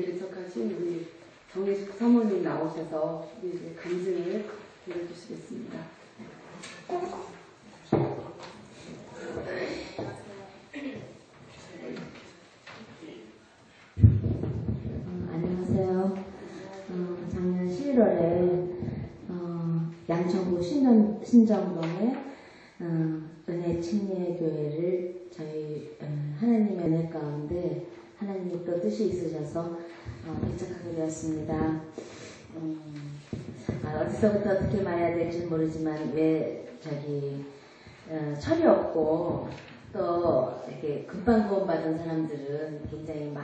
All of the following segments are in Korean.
교회에 개척하신 우리 정혜숙 사모님 나오셔서 우리 간증을 들려주시겠습니다. 안녕하세요. 작년 11월에 양천구 신정동에 은혜 침례교회를 저희 하나님의 은혜 가운데 하나님이 또 뜻이 있으셔서 개척하게 되었습니다. 어디서부터 어떻게 말해야 될지 모르지만 왜 철이 없고 또 이렇게 금방 구원받은 사람들은 굉장히 막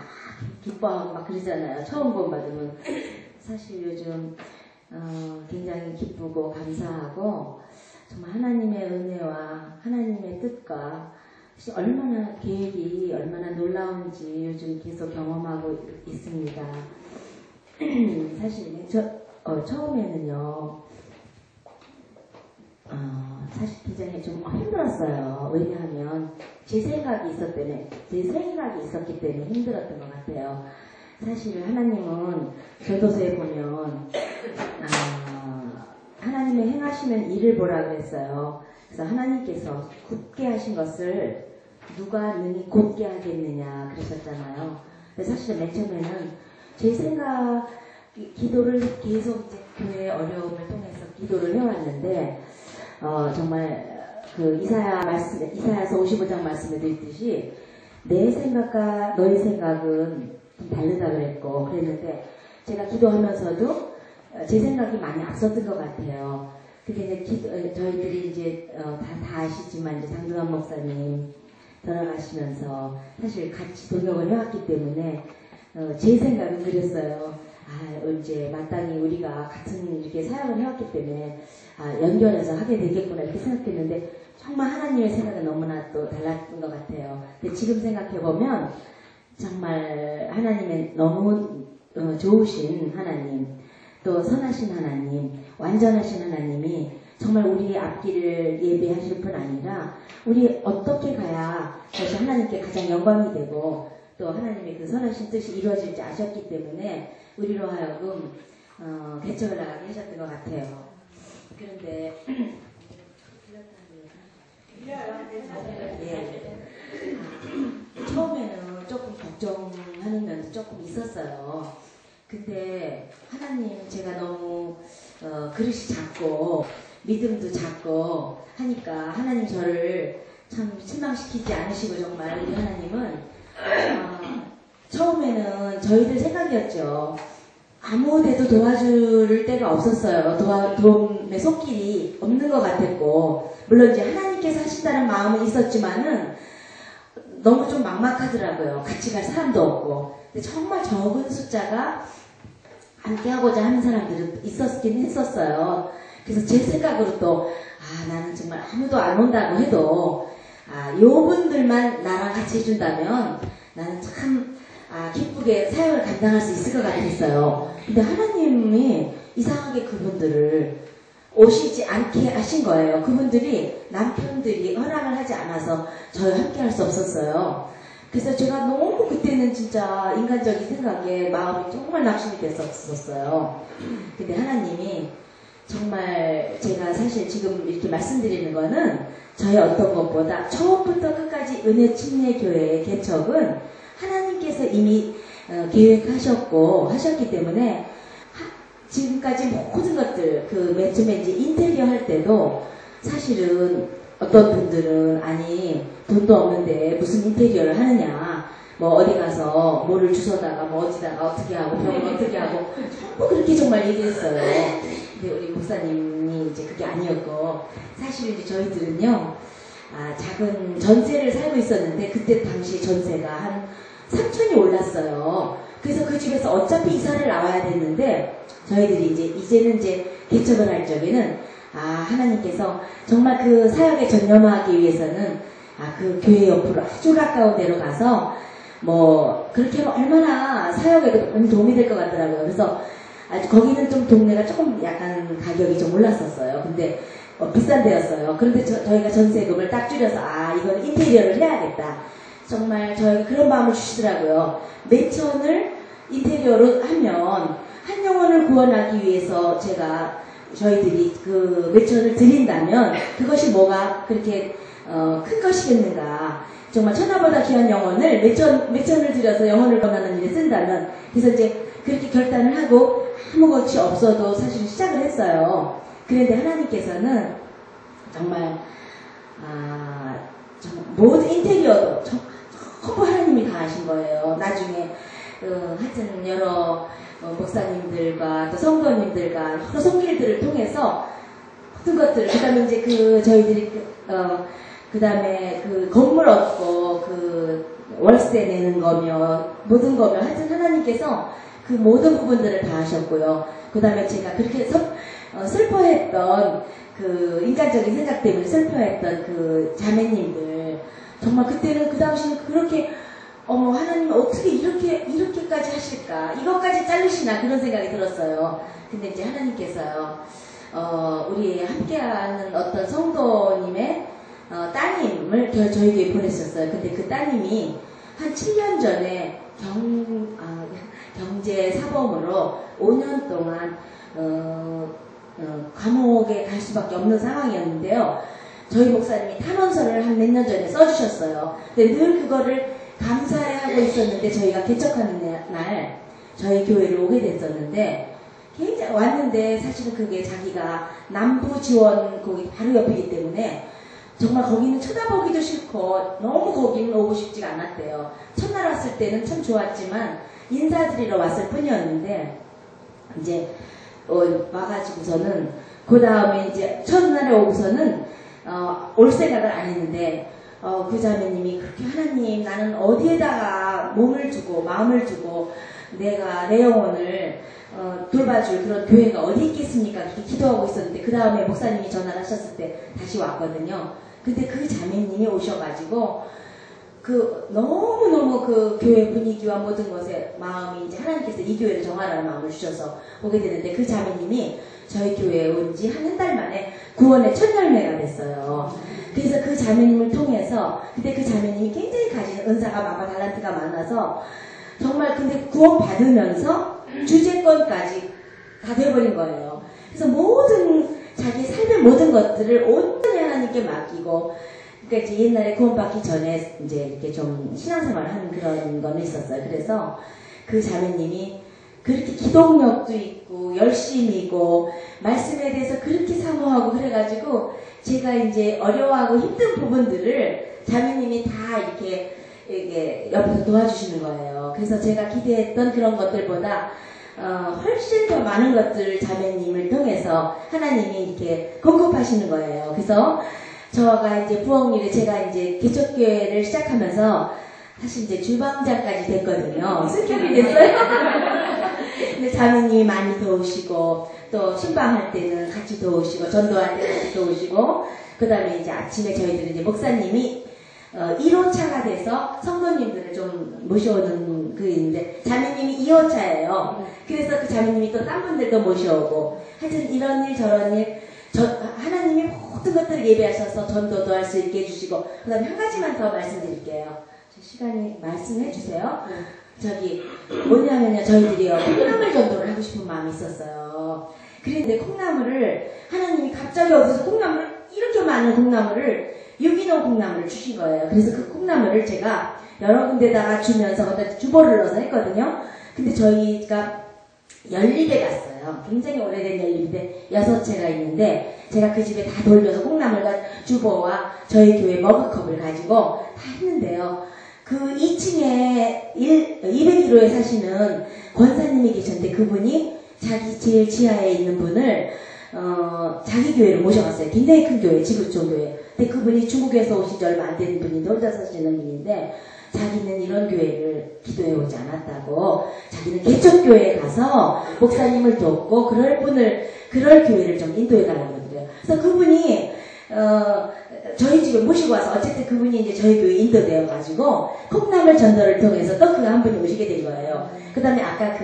기뻐하고 막 그러잖아요. 처음 구원받으면. 사실 요즘 굉장히 기쁘고 감사하고 정말 하나님의 은혜와 하나님의 뜻과 얼마나 계획이 얼마나 놀라운지 요즘 계속 경험하고 있습니다. 사실 처음에는요 사실 굉장히 좀 힘들었어요. 왜냐하면 제 생각이 있었기 때문에 힘들었던 것 같아요. 사실 하나님은 교도소에 보면 하나님의 행하시는 일을 보라 그랬어요. 그래서 하나님께서 굳게 하신 것을 누가 능히 곧게 하겠느냐 그러셨잖아요. 근데 사실 맨 처음에는 제 생각 기도를 계속 이제 교회의 어려움을 통해서 기도를 해왔는데 정말 그 이사야서 55장 말씀에 드렸듯이 내 생각과 너의 생각은 좀 다르다 그랬고 그랬는데 제가 기도하면서도 제 생각이 많이 앞섰던 것 같아요. 근데 이제 저희들이 이제 다 아시지만 이제 장동환 목사님 돌아가시면서 사실 같이 동역을 해왔기 때문에 제 생각은 그랬어요. 이제 마땅히 우리가 같은 이렇게 사역을 해왔기 때문에 연결해서 하게 되겠구나 이렇게 생각했는데 정말 하나님의 생각은 너무나 또 달랐던 것 같아요. 근데 지금 생각해보면 정말 하나님의 너무 좋으신 하나님 또 선하신 하나님 완전하신 하나님이 정말 우리의 앞길을 예배하실 뿐 아니라 우리 어떻게 가야 다시 하나님께 가장 영광이 되고 또 하나님의 그 선하신 뜻이 이루어질지 아셨기 때문에 우리로 하여금 개척을 나가게 하셨던 것 같아요. 그런데 처음에는 조금 걱정하는 면도 조금 있었어요. 근데 하나님 제가 너무 그릇이 작고 믿음도 작고 하니까 하나님 저를 참 실망시키지 않으시고 정말 우리 하나님은 처음에는 저희들 생각이었죠. 아무 데도 도와줄 데가 없었어요. 도움의 손길이 없는 것 같았고 물론 이제 하나님께서 하신다는 마음은 있었지만은 너무 좀 막막하더라고요. 같이 갈 사람도 없고. 근데 정말 적은 숫자가 함께 하고자 하는 사람들은 있었긴 했었어요. 그래서 제 생각으로 또 나는 정말 아무도 안 온다고 해도 요 분들만 나랑 같이 해준다면 나는 참 기쁘게 사역을 감당할 수 있을 것 같았어요. 근데 하나님이 이상하게 그분들을 오시지 않게 하신 거예요. 그분들이 남편들이 허락을 하지 않아서 저와 함께 할 수 없었어요. 그래서 제가 너무 그때는 진짜 인간적인 생각에 마음이 정말 낙심이 됐었어요. 근데 하나님이 정말 제가 사실 지금 이렇게 말씀드리는 거는 저의 어떤 것보다 처음부터 끝까지 은혜 침례교회의 개척은 하나님께서 이미 계획하셨고 하셨기 때문에 지금까지 모든 것들 맨 처음에 이제 인테리어 할 때도 사실은 어떤 분들은 돈도 없는데 무슨 인테리어를 하느냐 뭐 어디 가서 뭐를 주워다가 뭐 어디다가 어떻게 하고 병을 어떻게 하고 전부 그렇게 정말 얘기했어요. 근데 우리 목사님이 이제 그게 아니었고 사실 이제 저희들은요 작은 전세를 살고 있었는데 그때 당시 전세가 한 3천이 올랐어요. 그래서 그 집에서 어차피 이사를 나와야 됐는데 저희들이 이제는 개척을 할 적에는 하나님께서 정말 그 사역에 전념하기 위해서는 그 교회 옆으로 아주 가까운 데로 가서 뭐 그렇게 하면 얼마나 사역에도 많이 도움이 될 것 같더라고요. 그래서 거기는 좀 동네가 조금 약간 가격이 좀 올랐었어요. 근데 비싼 데였어요. 그런데 저희가 전세금을 딱 줄여서 이거는 인테리어를 해야겠다. 정말 저희가 그런 마음을 주시더라고요. 몇 천을 인테리어로 하면 한 영혼을 구원하기 위해서 저희들이 그 몇천을 드린다면 그것이 뭐가 그렇게 큰 것이겠는가. 정말 천하보다 귀한 영혼을 몇천을 들여서 영혼을 구원하는 일에 쓴다면, 그래서 이제 그렇게 결단을 하고 아무것이 없어도 사실 시작을 했어요. 그런데 하나님께서는 정말 모든 인테리어도 전부 하나님이 다 하신 거예요. 나중에 하여튼 여러 목사님들과 또 성도님들과 여러 손길들을 통해서 모든 것들, 그 다음에 이제 저희들이 그 다음에 건물 얻고 월세 내는 거며 모든 거며 하여튼 하나님께서 그 모든 부분들을 다 하셨고요. 그 다음에 제가 그렇게 슬퍼했던 인간적인 생각 때문에 슬퍼했던 자매님들, 정말 그때는 그 당시는 그렇게 하나님 어떻게 이렇게까지 하실까, 이것까지 자르시나 그런 생각이 들었어요. 근데 이제 하나님께서요, 우리 함께하는 어떤 성도님의 따님을 저희 교회에 보내셨어요. 근데 그 따님이 한 7년 전에 경제 사범으로 5년 동안 감옥에 갈 수밖에 없는 상황이었는데요. 저희 목사님이 탄원서를 한 몇 년 전에 써주셨어요. 근데 늘 그거를 감사해하고 있었는데, 저희가 개척하는 날 저희 교회를 오게 됐었는데, 굉장히 왔는데 사실은 그게 자기가 남부 지원 거기 바로 옆이기 때문에 정말 거기는 쳐다보기도 싫고 너무 거기는 오고 싶지가 않았대요. 첫날 왔을 때는 참 좋았지만 인사드리러 왔을 뿐이었는데, 이제 와가지고서는 그 다음에 이제 첫날에 오고서는 올 생각을 안 했는데, 그 자매님이 그렇게 하나님, 나는 어디에다가 몸을 주고 마음을 주고 내가 내 영혼을 돌봐줄 그런 교회가 어디 있겠습니까? 그렇게 기도하고 있었는데, 그 다음에 목사님이 전화를 하셨을 때 다시 왔거든요. 근데 그 자매님이 오셔가지고 너무너무 그 교회 분위기와 모든 것에 마음이, 이제 하나님께서 이 교회를 정하라는 마음을 주셔서 오게 되는데, 그 자매님이 저희 교회에 온 지 한 달 만에 구원의 첫 열매가 됐어요. 그래서 그 자매님을 통해서, 근데 그 자매님이 굉장히 가진 은사가 많고 달란트가 많아서 정말, 근데 구원 받으면서 주재권까지 다 돼버린 거예요. 그래서 자기 삶의 모든 것들을 온전히 하나님께 맡기고, 그러니까 이제 옛날에 구원받기 전에 이제 이렇게 좀 신앙생활 하는 그런 건 있었어요. 그래서 그 자매님이 그렇게 기동력도 있고 열심이고 말씀에 대해서 그렇게 사모하고 그래가지고, 제가 이제 어려워하고 힘든 부분들을 자매님이 다 이렇게 옆에서 도와주시는 거예요. 그래서 제가 기대했던 그런 것들보다 훨씬 더 많은 것들을 자매님을 통해서 하나님이 이렇게 공급하시는 거예요. 그래서 제가 이제 개척교회를 시작하면서 사실 이제 주방장까지 됐거든요. 승격이 됐어요. 근데 자매님이 많이 도우시고, 또 신방할 때는 같이 도우시고, 전도할 때는 같이 도우시고, 그 다음에 이제 아침에 저희들은 이제 목사님이 1호차가 돼서 성도님들을 좀 모셔오는 있는데, 자매님이 2호차예요. 그래서 그 자매님이 또 딴 분들도 모셔오고, 하여튼 이런 일 저런 일, 하나님이 모든 것들을 예배하셔서 전도도 할 수 있게 해주시고, 그 다음에 한 가지만 더 말씀드릴게요. 시간이 말씀해 주세요. 뭐냐면요, 저희들이요, 콩나물 전도를 하고 싶은 마음이 있었어요. 그런데 콩나물을 하나님이 갑자기 어디서 이렇게 많은 콩나물을, 유기농 콩나물을 주신 거예요. 그래서 그 콩나물을 제가 여러 군데다가 주면서 거기다 주보를 넣어서 했거든요. 근데 저희가 연립에 갔어요. 굉장히 오래된 연립인데 6채가 있는데, 제가 그 집에 다 돌려서 콩나물과 주보와 저희 교회 머그컵을 가지고 다 했는데요. 그 2층에 201호에 사시는 권사님이 계셨는데, 그분이 자기 제일 지하에 있는 분을 자기 교회로 모셔갔어요. 굉장히 큰 교회, 지구촌 교회. 근데 그분이 중국에서 오신 지 얼마 안 되는 분인데, 혼자 사시는 분인데, 자기는 이런 교회를 기도해 오지 않았다고, 자기는 개척교회에 가서 목사님을 돕고 그럴 교회를 좀 인도해 달라고 그러더래요. 그래서 그분이 저희 집에 모시고 와서, 어쨌든 그분이 이제 저희 교회 인도되어 가지고 콩나물 전도를 통해서 또 그 한 분이 오시게 된 거예요. 그 다음에 아까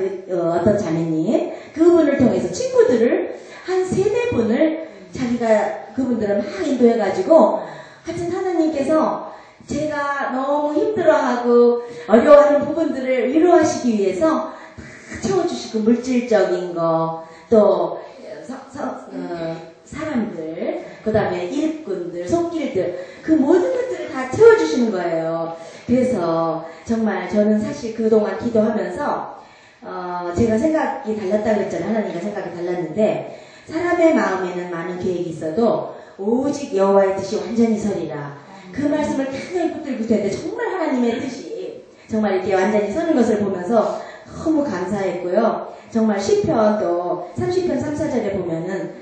어떤 자매님, 그분을 통해서 친구들을 한 3-4분을 자기가, 그분들을 막 인도해 가지고, 하여튼 하나님께서 제가 너무 힘들어하고 어려워하는 부분들을 위로하시기 위해서 채워주시고 물질적인 거, 또 사람들, 그 다음에 일꾼들, 손길들, 그 모든 것들을 다 채워주시는 거예요. 그래서 정말 저는 사실 그동안 기도하면서 제가 생각이 달랐다고 했잖아요. 하나님과 생각이 달랐는데, 사람의 마음에는 많은 계획이 있어도 오직 여호와의 뜻이 완전히 서리라. 그 말씀을 굉장히 붙들고 있는데 정말 하나님의 뜻이 정말 이렇게 완전히 서는 것을 보면서 너무 감사했고요. 정말 시편도 30편 3, 4절에 보면은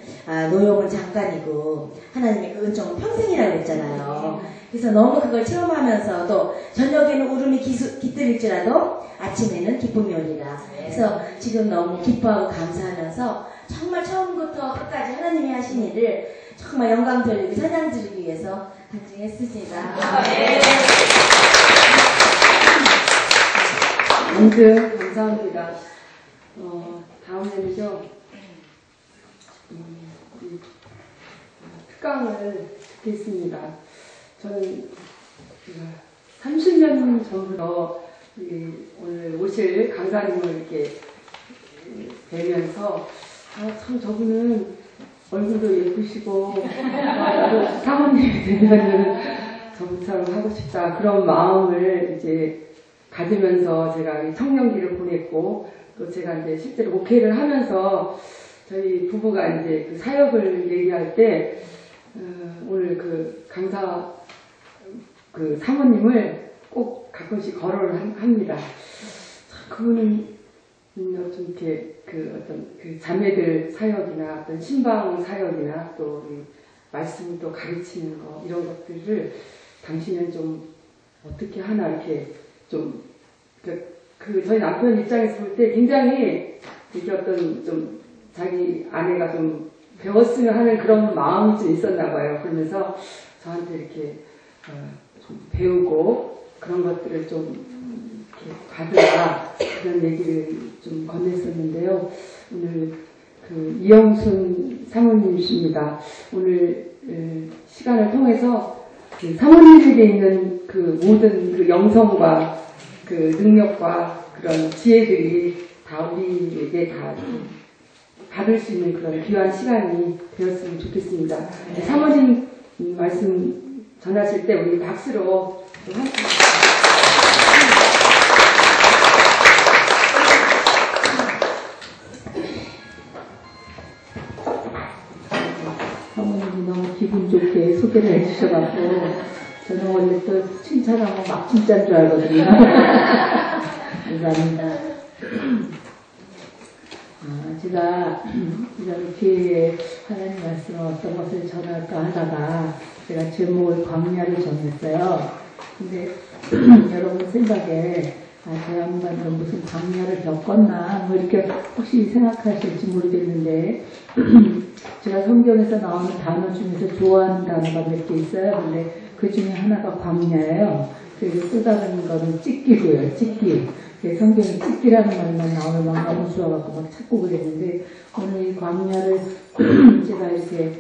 노용은 잠깐이고 하나님의 그 은총은 평생이라고 했잖아요. 그래서 너무 그걸 체험하면서도 저녁에는 울음이 깃들일지라도 아침에는 기쁨이 오리라. 그래서 지금 너무 기뻐하고 감사하면서 정말 처음부터 끝까지 하나님이 하신 일을 정말 영광 돌리고 찬양 드리기 위해서 간증했습니다. 아무튼 감사합니다. 다음에는요, 특강을 듣겠습니다. 저는 30년 전부터 오늘 오실 강사님을 이렇게 뵈면서 참 저분은 얼굴도 예쁘시고 나도 사모님이 되면은 저분처럼 하고 싶다 그런 마음을 이제 가지면서 제가 청년기를 보냈고 또 제가 이제 실제로 목회를 하면서 저희 부부가 이제 그 사역을 얘기할 때 오늘 그 강사 그 사모님을 꼭 가끔씩 거론을 합니다. 그분은 좀 이렇게 그 어떤 그 자매들 사역이나 어떤 신방 사역이나 또 말씀을 또 가르치는 거 이런 것들을 당신은 좀 어떻게 하나 이렇게 좀 저희 남편 입장에서 볼 때 굉장히 이게 어떤 좀 자기 아내가 좀 배웠으면 하는 그런 마음이 좀 있었나 봐요. 그러면서 저한테 이렇게 좀 배우고 그런 것들을 좀 이렇게 받으라 그런 얘기를 좀 건넸었는데요. 오늘 그 이영순 사모님이십니다. 오늘 시간을 통해서 그 사모님에게 있는 그 모든 그 영성과 그 능력과 그런 지혜들이 다 우리에게 다 받을 수 있는 그런 귀한 시간이 되었으면 좋겠습니다. 사모님 말씀 전하실 때 우리 박수로 사모님이 너무 기분 좋게 소개를 해주셔가지고 저는 원래 또 칭찬하면 막 칭찬인 줄 알거든요. 감사합니다. 제가 이런 기회에 하나님 말씀 어떤 것을 전할까 하다가 제가 제목을 광야를 정했어요. 근데 여러분 생각에 저 양반은 무슨 광야를 겪었나 뭐 이렇게 혹시 생각하실지 모르겠는데 제가 성경에서 나오는 단어 중에서 좋아하는 단어가 몇 개 있어요. 근데 그 중에 하나가 광야예요. 그리고 또 다른 거는 찢기고요. 찢기. 성경에 찢기라는 말만 나오면 막 너무 좋아갖고 막 찾고 그랬는데 오늘 이 광야를 제가 이렇게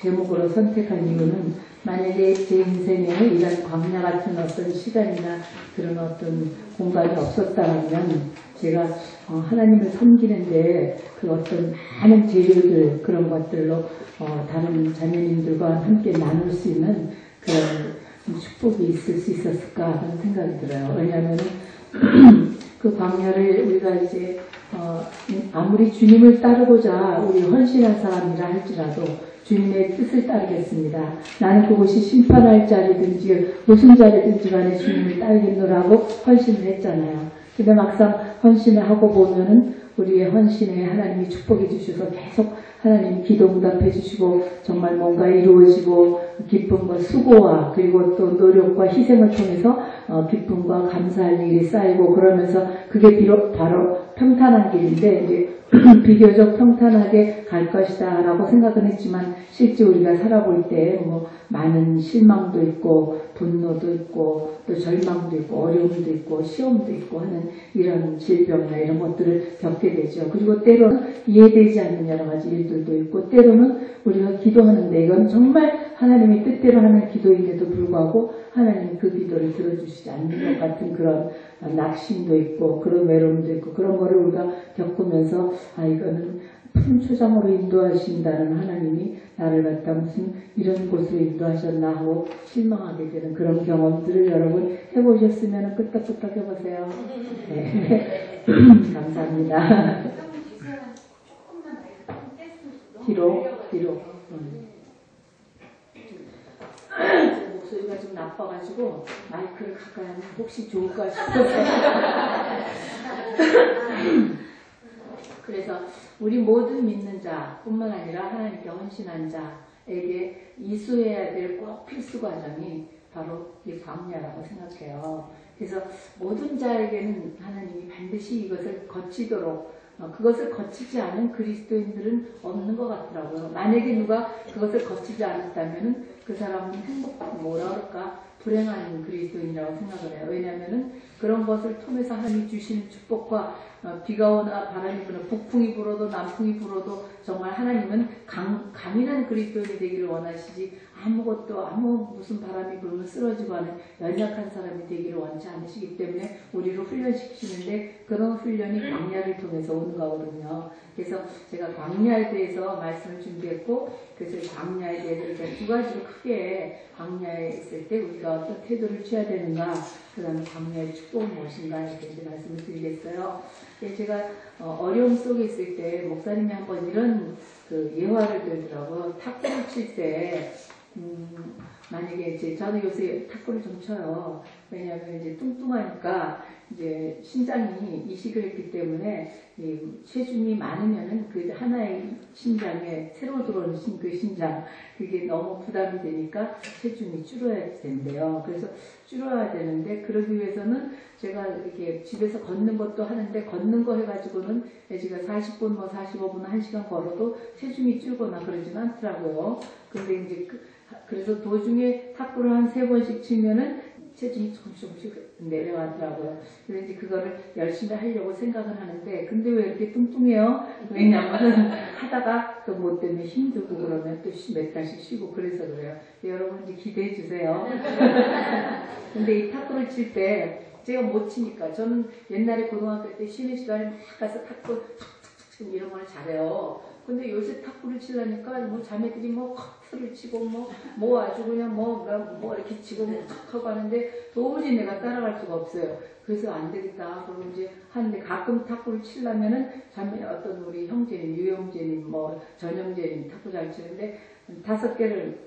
제목으로 선택한 이유는 만약에 제 인생에 이런 광야 같은 어떤 시간이나 그런 어떤 공간이 없었다면 제가 하나님을 섬기는데 그 어떤 많은 재료들 그런 것들로 다른 자매님들과 함께 나눌 수 있는 그런 축복이 있을 수 있었을까 하는 생각이 들어요. 왜냐하면 그 광야를 우리가 이제 아무리 주님을 따르고자 우리 헌신한 사람이라 할지라도 주님의 뜻을 따르겠습니다. 나는 그곳이 심판할 자리든지 무슨 자리든지 간에 주님을 따르겠노라고 헌신을 했잖아요. 근데 막상 헌신을 하고 보면은 우리의 헌신에 하나님이 축복해 주셔서 계속 하나님이 기도 응답해 주시고 정말 뭔가 이루어지고 기쁨과 수고와 그리고 또 노력과 희생을 통해서 기쁨과 감사할 일이 쌓이고 그러면서 그게 비록 바로 평탄한 길인데 이제 비교적 평탄하게 갈 것이다 라고 생각은 했지만 실제 우리가 살아볼 때 뭐 많은 실망도 있고 분노도 있고 또 절망도 있고 어려움도 있고 시험도 있고 하는 이런 질병이나 이런 것들을 겪게 되죠. 그리고 때로는 이해되지 않는 여러 가지 일들도 있고 때로는 우리가 기도하는데 이건 정말 하나님의 뜻대로 하는 기도인데도 불구하고 하나님이 그 기도를 들어주시지 않는 것 같은 그런 낙심도 있고 그런 외로움도 있고 그런 거를 우리가 겪으면서 이거는 푸른 초장으로 인도하신다는 하나님이 나를 갖다 무슨 이런 곳으로 인도하셨나 하고 실망하게 되는 그런 경험들을 여러분 해보셨으면 끄떡끄떡 해보세요. 네. 감사합니다. 뒤로. 목소리가 좀 나빠가지고 마이크를 가까이 하면 혹시 좋을까 싶어서. 그래서 우리 모든 믿는 자뿐만 아니라 하나님께 헌신한 자에게 이수해야 될 꼭 필수 과정이 바로 이 광야라고 생각해요. 그래서 모든 자에게는 하나님이 반드시 이것을 거치도록 그것을 거치지 않은 그리스도인들은 없는 것 같더라고요. 만약에 누가 그것을 거치지 않았다면 그 사람은 뭐라 그럴까 불행한 그리스도인이라고 생각을 해요. 왜냐하면 그런 것을 통해서 하나님이 주시는 축복과 비가 오나 바람이 부나 북풍이 불어도 남풍이 불어도 정말 하나님은 강인한 그리스도인이 되기를 원하시지 아무 무슨 바람이 불면 쓰러지고 하는 연약한 사람이 되기를 원치 않으시기 때문에 우리를 훈련시키시는데 그런 훈련이 광야를 통해서 오는 거거든요. 그래서 제가 광야에 대해서 말씀을 준비했고 그래서 광야에 대해서 이제 두 가지로 크게 광야에 있을 때 우리가 어떤 태도를 취해야 되는가 그 다음에 광야의 축복은 무엇인가 이렇게 이제 말씀을 드리겠어요. 제가 어려움 속에 있을 때 목사님이 한번 이런 그 예화를 들더라고요. 탁구를 칠 때 만약에 이제 저는 요새 탁구를 좀 쳐요. 왜냐하면 이제 뚱뚱하니까 이제 신장이 이식을 했기 때문에 이 체중이 많으면은 그 하나의 신장에 새로 들어오는 그 신장 그게 너무 부담이 되니까 체중이 줄어야 된대요. 그래서 줄어야 되는데 그러기 위해서는 제가 이렇게 집에서 걷는 것도 하는데 걷는 거 해가지고는 제가 40분 뭐 45분 1시간 걸어도 체중이 줄거나 그러진 않더라고요. 근데 이제 그래서 도중에 탁구를 한 3번씩 치면은 체중이 조금씩 내려가더라고요. 그래서 이제 그거를 열심히 하려고 생각을 하는데, 근데 왜 이렇게 뚱뚱해요? 왜냐면 하다가 또 뭐 때문에 힘들고 그러면 또 몇 달씩 쉬고 그래서 그래요. 여러분 이제 기대해 주세요. 근데 이 탁구를 칠 때 제가 못 치니까 저는 옛날에 고등학교 때 쉬는 시간에 막 가서 탁구 툭툭툭 이런 걸 잘해요. 근데 요새 탁구를 치려니까 뭐 자매들이 뭐 커트를 치고 뭐 아주 그냥 뭐 이렇게 치고 탁 하고 하는데 도무지 내가 따라갈 수가 없어요. 그래서 안 되겠다. 그러면 이제 하는데 가끔 탁구를 치려면은 자매 어떤 우리 형제님, 유형제님, 뭐 전형제님 탁구 잘 치는데 5개를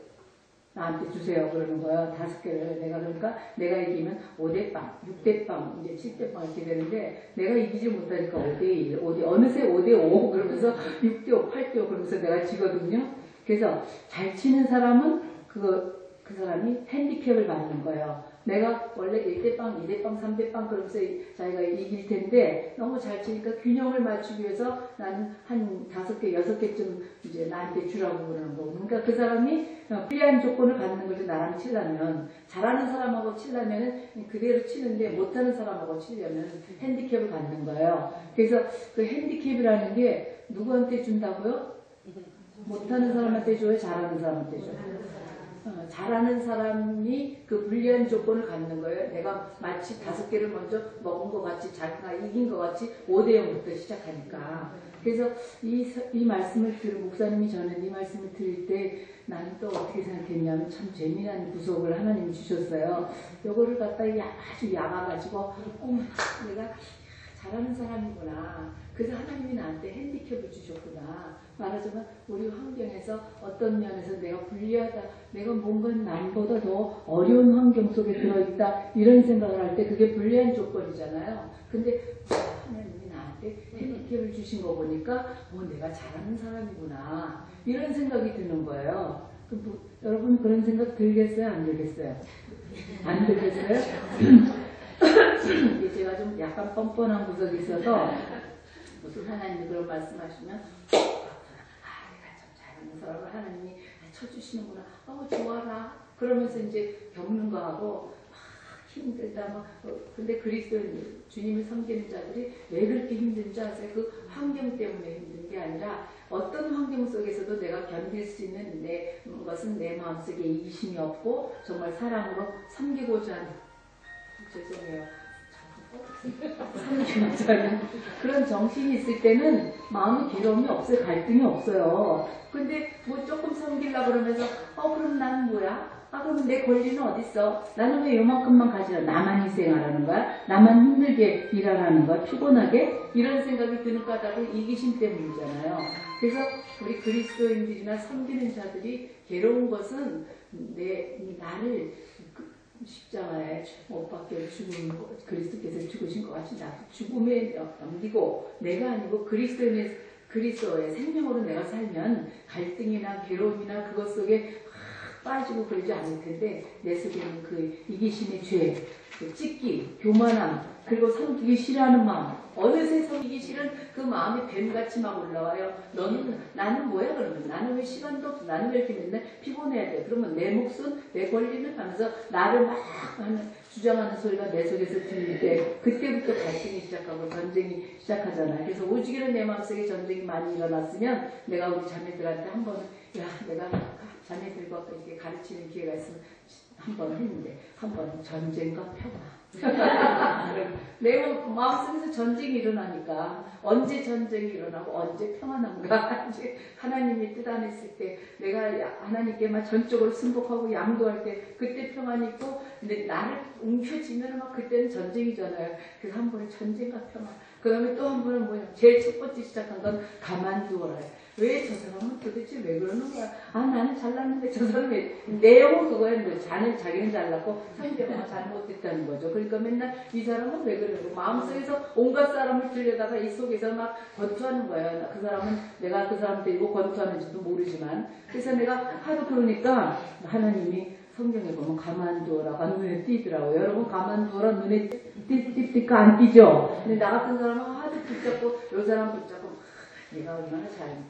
나한테 주세요. 그러는 거예요. 5개를. 그러니까 내가 이기면 5대빵, 6대빵, 이제 7대빵 이렇게 되는데 내가 이기지 못하니까 5대1, 어느새 5대5 그러면서 6대5, 8대5 그러면서 내가 지거든요. 그래서 잘 치는 사람은 그 사람이 핸디캡을 받는 거예요. 내가 원래 1대빵, 2대빵, 3대빵 그러면서 자기가 이길 텐데 너무 잘 치니까 균형을 맞추기 위해서 나는 한 5개, 6개쯤 이제 나한테 주라고 그러는 거고. 그러니까 그 사람이 불리한 조건을 받는 거죠. 나랑 치려면. 잘하는 사람하고 치려면 그대로 치는데 못하는 사람하고 치려면 핸디캡을 받는 거예요. 그래서 그 핸디캡이라는 게 누구한테 준다고요? 못하는 사람한테 줘요? 잘하는 사람한테 줘요? 잘하는 사람이 그 불리한 조건을 갖는 거예요. 내가 마치 5개를 먼저 먹은 것 같이 자기가 이긴 것 같이 5대0부터 시작하니까. 그래서 이 말씀을 목사님이 저는 이 말씀을 드릴 때 나는 또 어떻게 생각했냐면 참 재미난 구속을 하나님이 주셨어요. 요거를 갖다 아주 얇아가지고 내가 잘하는 사람이구나. 그래서 하나님이 나한테 핸디캡을 주셨구나. 말하자면 우리 환경에서 어떤 면에서 내가 불리하다, 내가 뭔가 남보다 더 어려운 환경 속에 들어있다 이런 생각을 할 때 그게 불리한 조건이잖아요. 근데 하나님이 나한테 핸디캡을 주신 거 보니까 내가 잘하는 사람이구나 이런 생각이 드는 거예요. 여러분 그런 생각 들겠어요? 안 들겠어요? 안 들겠어요? 제가 좀 약간 뻔뻔한 구석이 있어서 무슨 하나님이 그런 말씀하시면 내가 참 잘하는 사람을 하나님이 쳐주시는구나. 좋아라. 그러면서 이제 겪는 거하고 힘들다. 근데 그리스도인 주님을 섬기는 자들이 왜 그렇게 힘든지 아세요? 그 환경 때문에 힘든 게 게 아니라 어떤 환경 속에서도 내가 견딜 수 있는 것은 내 마음속에 이기심이 없고 정말 사랑으로 섬기고자 하는, 죄송해요. 섬기고자 하는 그런 정신이 있을 때는 마음의 괴로움이 없어요. 갈등이 없어요. 근데 뭐 조금 섬기려고 그러면서 그럼 나는 뭐야? 그러면 내 권리는 어딨어? 나는 왜 요만큼만 가지라? 나만 희생하라는 거야? 나만 힘들게 일하라는 거야? 피곤하게? 이런 생각이 드는 까닭은 이기심 때문이잖아요. 그래서 우리 그리스도인들이나 섬기는 자들이 괴로운 것은 나를 십자가에 못 박혀 죽은 그리스도께서 죽으신 것 같이 나도 죽음에 넘기고 내가 아니고 그리스도의 생명으로 내가 살면 갈등이나 괴로움이나 그것 속에 빠지고 그러지 않을 텐데 내 속에는 그 이기심의 죄, 그 찢기, 교만함, 그리고 섬기기 싫어하는 마음, 어느새 섬기기 싫은 그 마음이 뱀같이 막 올라와요. 나는 뭐야 그러면? 나는 왜 시간도 없어? 나는 왜 이렇게 맨날 피곤해야 돼? 그러면 내 몫은, 내 권리는 하면서 나를 막 주장하는 소리가 내 속에서 들릴 때 그때부터 갈등이 시작하고 전쟁이 시작하잖아요. 그래서 오직에는 내 마음속에 전쟁이 많이 일어났으면 내가 우리 자매들한테 한 번은 내가 자매들과 이렇게 가르치는 기회가 있으면 한 번 했는데 한 번은 전쟁과 평화. 내 마음속에서 전쟁이 일어나니까 언제 전쟁이 일어나고 언제 평화난가 이제 하나님이 뜻 안 했을 때 내가 하나님께만 전적으로 순복하고 양도할 때 그때 평안이 있고 근데 나를 움켜쥐면 막 그때는 전쟁이잖아요. 그래서 한 번은 전쟁과 평화. 그 다음에 또 한 번은 뭐냐 제일 첫 번째 시작한 건 가만두어라. 왜 저 사람은 도대체 왜 그러는 거야? 나는 잘났는데 저 사람이 내용은 그거예요. 자기는 잘났고 상대방은 잘못했다는 거죠. 그러니까 맨날 이 사람은 왜 그러고 마음속에서 온갖 사람을 들여다가 이 속에서 막 권투하는 거예요. 그 사람은 내가 그 사람 데리고 권투하는지도 모르지만 그래서 내가 하도 그러니까 하나님이 성경에 보면 가만두어라가 눈에 띄더라고요. 여러분 가만두어라 눈에 띄까 안 띄죠? 근데 나 같은 사람은 하도 붙잡고 요 사람 붙잡고 내가 얼마나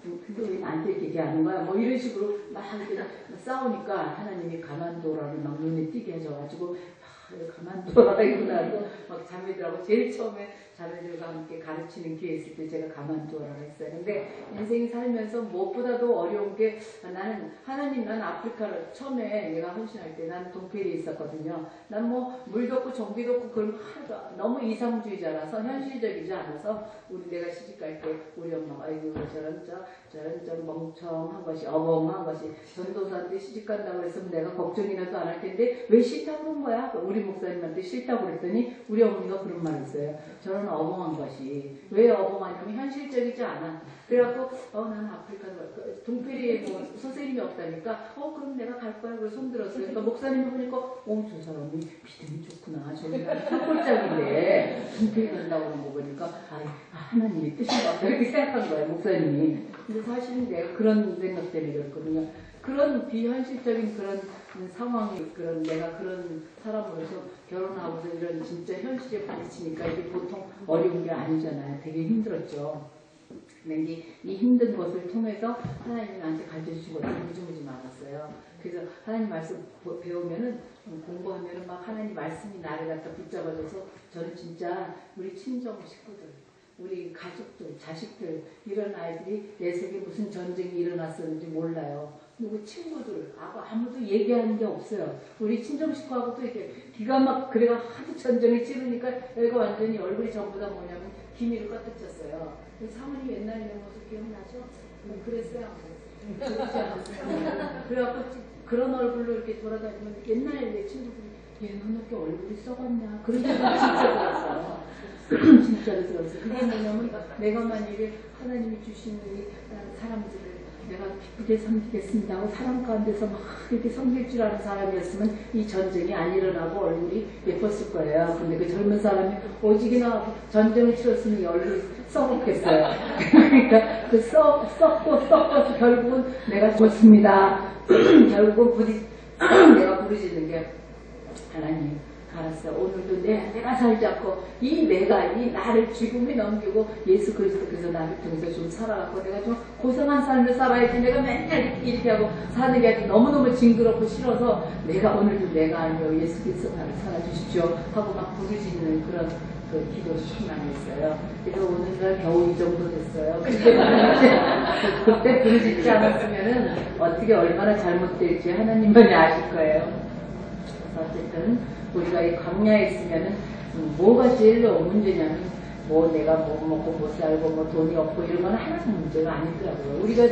근데 왜 나한테 이렇게 하는 거야? 뭐 이런 식으로 막 싸우니까 하나님이 가만두어라를 막 눈에 띄게 해줘가지고 가만두어라 이구나 막 자매들하고 제일 처음에 자매들과 함께 가르치는 기회 있을 때 제가 가만두어라고 했어요. 근데 인생 살면서 무엇보다도 어려운 게 나는 난 아프리카를 처음에 내가 헌신할 때 나는 동페리에 있었거든요. 난 뭐 물도 없고 전기도 없고 그런 거 하나도 너무 이상주의자라서 현실적이지 않아서 내가 시집갈 때 우리 엄마가 아이고 저런 멍청한 것이 어벙한 것이 전도사한테 시집간다고 했으면 내가 걱정이라도 안 할 텐데 왜 싫다고 그런 거야? 우리 목사님한테 싫다고 그랬더니 우리 어머니가 그런 말을 했어요. 저런 어벙한 것이 왜 어벙하냐면 현실적이지 않아. 그래갖고 나는 아프리카 동페리에 뭐 선생님이 없다니까 그럼 내가 갈 거야. 그래서 손들었어요. 그러니까 목사님이 보니까 저 사람이 믿음이 좋구나. 저는 산골짜기인데 동페리 간다고 하는 거 보니까 하나님이 뜻인가 보다 이렇게 생각한 거예요. 목사님이. 근데 사실은 내가 그런 생각 때문에 그렇거든요. 그런 비현실적인 그런 상황이 내가 그런 사람으로서 결혼하고서 이런 진짜 현실에 부딪히니까 이게 보통 어려운 게 아니잖아요. 되게 힘들었죠. 근데 이 힘든 것을 통해서 하나님이 나한테 가르쳐주신 것들이 무지무지 많았어요. 그래서 하나님 말씀 배우면은 공부하면은 막 하나님 말씀이 나를 갖다 붙잡아줘서 저는 진짜 우리 친정 식구들 우리 가족들, 자식들 이런 아이들이 내 속에 무슨 전쟁이 일어났었는지 몰라요. 누구 친구들 아무도 얘기하는 게 없어요. 우리 친정 식구하고도 이렇게 비가 막 그래가 하도 전쟁을 치르니까 여기가 완전히 얼굴이 전부 다 뭐냐면 기미로 가득 찼어요. 사모님 옛날 이런 모습 기억나죠? 그랬어요. 그렇지 않았어요. 그래갖고 그런 얼굴로 이렇게 돌아다니면 옛날 내 친구들이 얘는 이렇게 얼굴이 썩었냐 그런 얘기를 진짜 들었어요. 진짜로 들었어요. 그게 뭐냐면 내가 만약에 하나님이 주신 이 사람들을 내가 기쁘게 섬기겠습니다 하고 사람 가운데서 막 이렇게 섬길 줄 아는 사람이었으면 이 전쟁이 안 일어나고 얼굴이 예뻤을 거예요. 근데 그 젊은 사람이 오직이나 전쟁을 치렀으면 이 얼굴이 썩었겠어요. 그러니까 그 썩고 결국은 내가 죽었습니다. 결국은 내가 부르짖는 게 하나님 알았어. 오늘도 내가 살지 않고 이 나를 죽음에 넘기고 예수 그리스도께서 나를 통해서 좀 살아갖고 내가 좀 고생한 삶을 살아야지. 내가 맨날 이렇게 하고 사는 게 아주 너무너무 징그럽고 싫어서 내가 오늘도 내가 아니요 예수 그리스도 나를 살아주십시오 하고 막 부르짖는 그런 그 기도를 많이 했어요. 그래서 오늘날 겨우 이 정도 됐어요. 그때 부르짖지 않았으면은 어떻게 얼마나 잘못될지 하나님만이 아실 거예요. 그래서 어쨌든 우리가 이 광야에 있으면은 뭐가 제일 문제냐면 뭐 내가 못 먹고 못 살고 뭐 돈이 없고 이런 건 하나도 문제가 아니더라고요. 우리가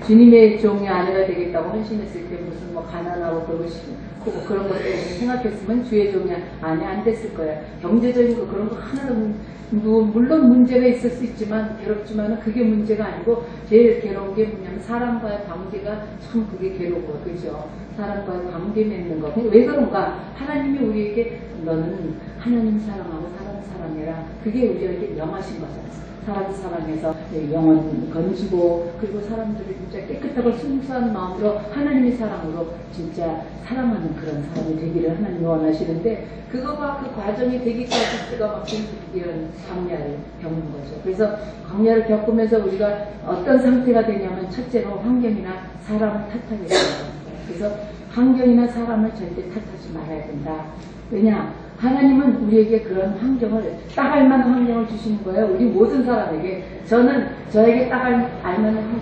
주님의 종의 아내가 되겠다고 헌신했을 때 무슨 뭐 가난하고 그러고 싶고 그런 것들 생각했으면 주의 종이 아내 안 됐을 거예요. 경제적인 거 그런 거 하나도 물론 문제가 있을 수 있지만 괴롭지만은 그게 문제가 아니고 제일 괴로운 게 뭐냐면 사람과의 관계가 참 그게 괴로워. 그죠? 사람과의 관계 맺는 거. 왜 그런가? 하나님이 우리에게 너는 하나님 사랑하고 사랑해라. 그게 우리에게 명하신 거잖아요. 사람 사랑해서 영혼 건지고 그리고 사람들을 진짜 깨끗하고 순수한 마음으로 하나님의 사랑으로 진짜 사랑하는 그런 사람이 되기를 하나님이 원하시는데 그거가 그 과정이 되기까지 쓰가 막힌 이런 광야를 겪는 거죠. 그래서 광야를 겪으면서 우리가 어떤 상태가 되냐면 첫째로 환경이나 사람을 탓하게 돼요. 그래서 환경이나 사람을 절대 탓하지 말아야 된다. 왜냐? 하나님은 우리에게 그런 환경을 딱 알만한 환경을 주시는 거예요. 우리 모든 사람에게. 저에게 딱 알만한 환경을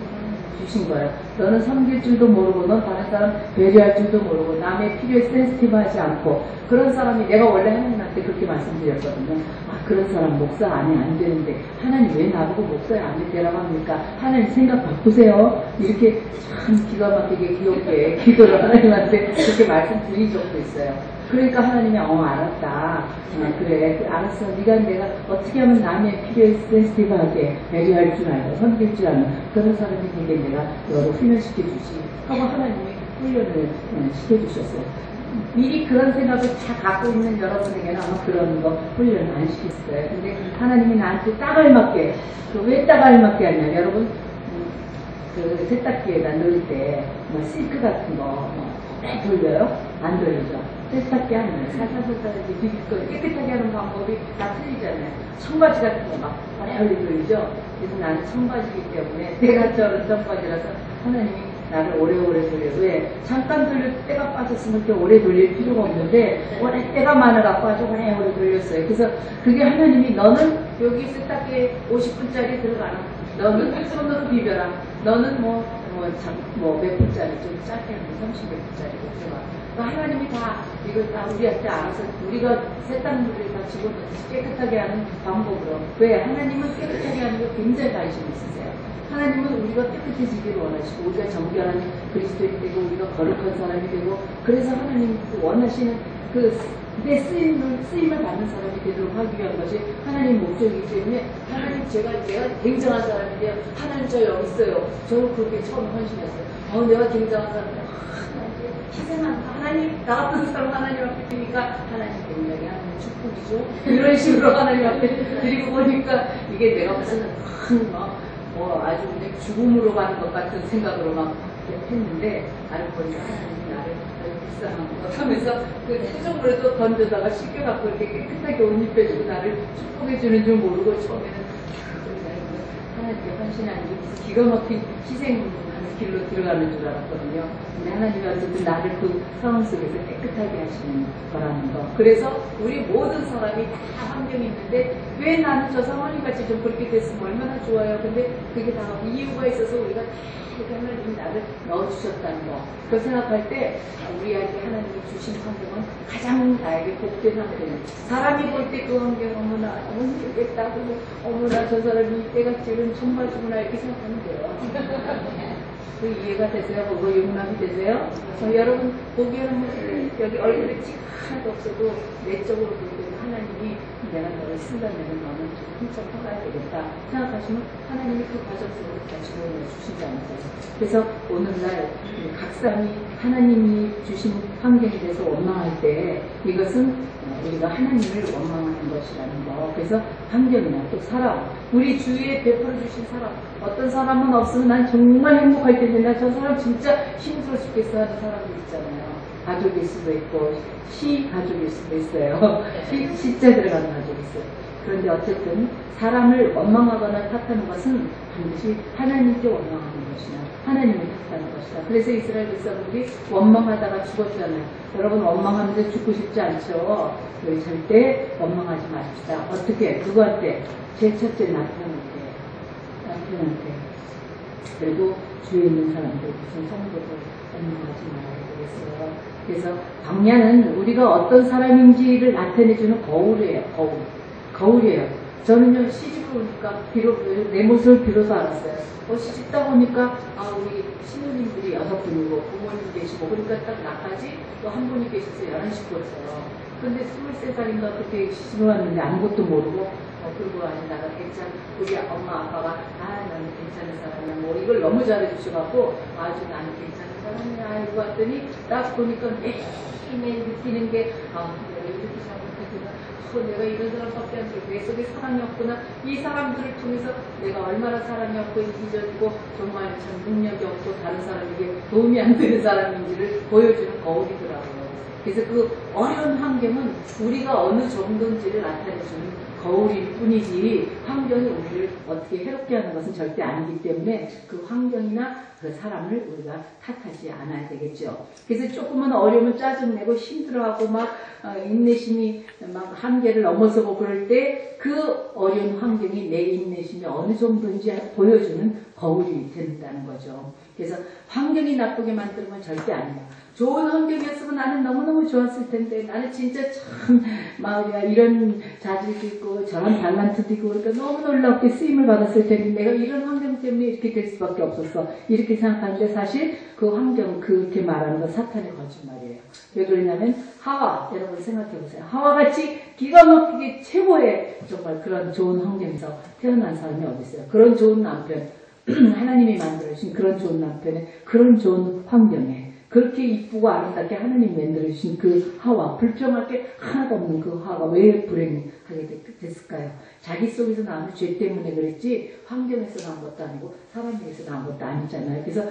주신 거예요. 너는 섬길 줄도 모르고 넌 다른 사람 배려할 줄도 모르고 남의 필요에 센시티브하지 않고 그런 사람이 내가 원래 하나님한테 그렇게 말씀드렸거든요. 아 그런 사람 목사 안 되는데 하나님 왜 나보고 목사에 안 되라고 합니까? 하나님 생각 바꾸세요. 이렇게 참 기가 막히게 귀엽게 기도를 하나님한테 그렇게 말씀드린 적도 있어요. 그러니까 하나님이 알았다. 그래 알았어. 내가 어떻게 하면 남의 필요에 센시티브하게 배려할 줄 알고 섬길 줄 아는 그런 사람이 되게 내가 너를 훈련시켜주지 하고 하나님이 훈련을 시켜주셨어요. 미리 그런 생각을 다 갖고 있는 여러분에게는 아마 그런 거 훈련을 안 시켰을 거예요. 근데 하나님이 나한테 딱 알맞게 왜 딱 알맞게 하냐 여러분 그 세탁기에다 넣을 때 뭐 싱크 같은 거 돌려요? 안 돌리죠? 세탁기 하면 살살살살 깨끗하게 하는 방법이 다 틀리잖아요. 청바지 같은 거 막 오래 돌리죠? 그래서 나는 청바지이기 때문에 때가 저런 청바지라서 하나님이 나를 오래오래 돌려도 왜 잠깐 돌려도 때가 빠졌으면 그렇게 오래 돌릴 필요가 없는데 오래 때가 많아갖고 아주 오래오래 돌렸어요. 그래서 그게 하나님이 너는 여기 세탁기에 50분짜리 들어가라. 너는 손으로 비벼라. 너는 몇 분짜리 좀 짧게 30몇 분짜리 들어가. 하나님이 다 이거 다 우리한테 알아서 우리가 세탁물을 다 집어넣듯이 깨끗하게 하는 방법으로 왜 하나님은 깨끗하게 하는 거 굉장히 관심이 있으세요. 하나님은 우리가 깨끗해지기를 원하시고 우리가 정결한 그리스도인이 되고 우리가 거룩한 사람이 되고 그래서 하나님이 원하시는 내 쓰임을 받는 사람이 되도록 하기 위한 것이 하나님 목적이기 때문에 하나님 내가 굉장한 사람인데요. 하나님 저 여기 있어요. 저는 그렇게 처음 헌신했어요. 내가 굉장한 사람이에요. 희생한 하나님 나 같은 사람 하나님 앞에 드리니까 하나님 굉장히 하나님 축복이죠. 이런 식으로 하나님 앞에 드리고 보니까 이게 내가 무슨 아주 그냥 죽음으로 가는 것 같은 생각으로 막 했는데 알고 보니까 하나님이 나를 불쌍한 것 하면서 그 표정으로도 던져다가 씻겨갖고 이렇게 깨끗하게 옷 입혀주고 나를 축복해주는 줄 모르고 처음에는 하나님께 헌신하는 게 무슨 기가 막힌 희생하는 길로 들어가는 줄 알았거든요. 근데 하나님이 어쨌든 나를 그 상황 속에서 깨끗하게 하시는 거라는 거. 그래서 우리 모든 사람이 다 환경이 있는데 왜 나는 저 상황이같이 좀 그렇게 됐으면 얼마나 좋아요. 근데 그게 다 이유가 있어서 우리가 이렇게 하나님이 나를 넣어주셨다는 거. 그걸 생각할 때 우리에게 하나님이 주신 환경은 가장 나에게 복된 환경이에요. 사람이 볼 때 그 환경 어머나 너무 힘들겠다. 어머나 저 사람이 때가 지금 청바지구나 이렇게 생각하면 돼요. 그 이해가 되세요? 그거 용납이 되세요? 여러분 보기에는 여기 얼굴에 찌 하나도 없어도 내적으로 볼 때는 하나님이 내가 너를 쓴다면 너는 좀 훔쳐 퍼가야 되겠다 생각하시면 하나님이 그 과정 속으로 다 지원해 주시지 않을까요? 그래서 오늘날 각 사람이 하나님이 주신 환경에 대해서 원망할 때 이것은 우리가 하나님을 원망하는 것이라는 거. 그래서 환경이나 또 사람, 우리 주위에 베풀어 주신 사람, 어떤 사람은 없으면 난 정말 행복할 텐데 나 저 사람 진짜 힘들어 죽겠어 하는 사람들 있잖아요. 가족일 수도 있고 가족일 수도 있어요. 시자 들어가는 가족이 있어요. 그런데 어쨌든 사람을 원망하거나 탓하는 것은 반드시 하나님께 원망하는 것이나 하나님을 탓하는 것이다. 그래서 이스라엘 백성들이 원망하다가 죽었잖아요. 여러분 원망하면서 죽고 싶지 않죠? 우리 절대 원망하지 마십시다. 어떻게? 누구한테? 제 첫째 나타날 때. 자녀한테 그래도 주위에 있는 사람들 무슨 성도들 엉망하지 말아야 되겠어요. 그래서 광야는 우리가 어떤 사람인지를 나타내주는 거울이에요. 거울이에요. 저는요 시집을 오니까 내 모습을 비로소 알았어요. 시집 딱 오니까 우리 신우님들이 6분이고 부모님 계시고 그러니까 딱 나까지 또 한 분이 계셔서 11식구였어요. 근데 23살인가 그때 시집을 왔는데 아무것도 모르고 그러고 아니 나가 우리 엄마 아빠가 나는 괜찮은 사람이야 뭐 이걸 너무 잘해주셔갖고 아주 나는 괜찮은 사람이야 이거 왔더니 딱 보니까 매일 느끼는 게 내가 이렇게 잘못했구나 내가 이런 사람밖에 안 들고 내 속에 사랑이 없구나 이 사람들을 통해서 내가 얼마나 사랑이 없고 이기적이고 정말 참 능력이 없고 다른 사람에게 도움이 안 되는 사람인지를 보여주는 거울이더라고요. 그래서 그 어려운 환경은 우리가 어느 정도인지를 나타내주는 거울일 뿐이지 환경이 우리를 어떻게 해롭게 하는 것은 절대 아니기 때문에 그 환경이나 그 사람을 우리가 탓하지 않아야 되겠죠. 그래서 조금만 어려우면 짜증내고 힘들어하고 막 인내심이 막 한계를 넘어서고 그럴 때 그 어려운 환경이 내 인내심이 어느 정도인지 보여주는 거울이 된다는 거죠. 그래서 환경이 나쁘게 만들면 절대 아니에요. 좋은 환경이었으면 나는 너무너무 좋았을 텐데 나는 진짜 참 마을이야 이런 자질도 있고 저런 달란트도 있고 그러니까 너무 놀랍게 쓰임을 받았을 텐데 내가 이런 환경 때문에 이렇게 될 수밖에 없었어 이렇게 생각하는데 사실 그 환경 그렇게 말하는 건 사탄의 거짓말이에요. 왜 그러냐면 하와 여러분 생각해보세요. 하와같이 기가 막히게 최고의 정말 그런 좋은 환경에서 태어난 사람이 어디 있어요. 그런 좋은 남편 하나님이 만들어주신 그런 좋은 남편의 그런 좋은 환경에 그렇게 이쁘고 아름답게 하나님 만들어주신 그 하와 불평할 게 하나도 없는 그 하와가 왜 불행하게 됐을까요? 자기 속에서 나온 죄 때문에 그랬지 환경에서 나온 것도 아니고 사람에게서 나온 것도 아니잖아요. 그래서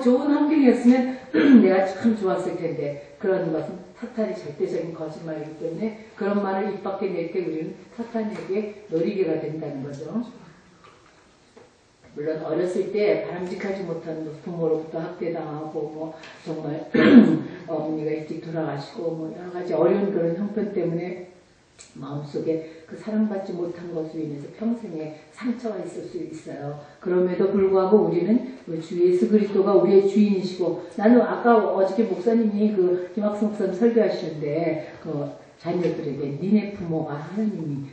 좋은 환경이었으면 내가 참 좋았을 텐데 그런 것은 사탄의 절대적인 거짓말이기 때문에 그런 말을 입 밖에 낼 때 우리는 사탄에게 놀이개가 된다는 거죠. 물론 어렸을 때 바람직하지 못한 부모로부터 학대당하고 뭐 정말 어머니가 일찍 돌아가시고 뭐 여러 가지 어려운 그런 형편 때문에 마음속에 그 사랑받지 못한 것으로 인해서 평생에 상처가 있을 수 있어요. 그럼에도 불구하고 우리는 주 예수 그리스도가 우리의 주인이시고 나는 아까 어저께 목사님이 그 김학성 목사님 설교하시는데 그 자녀들에게 니네 부모가 하나님이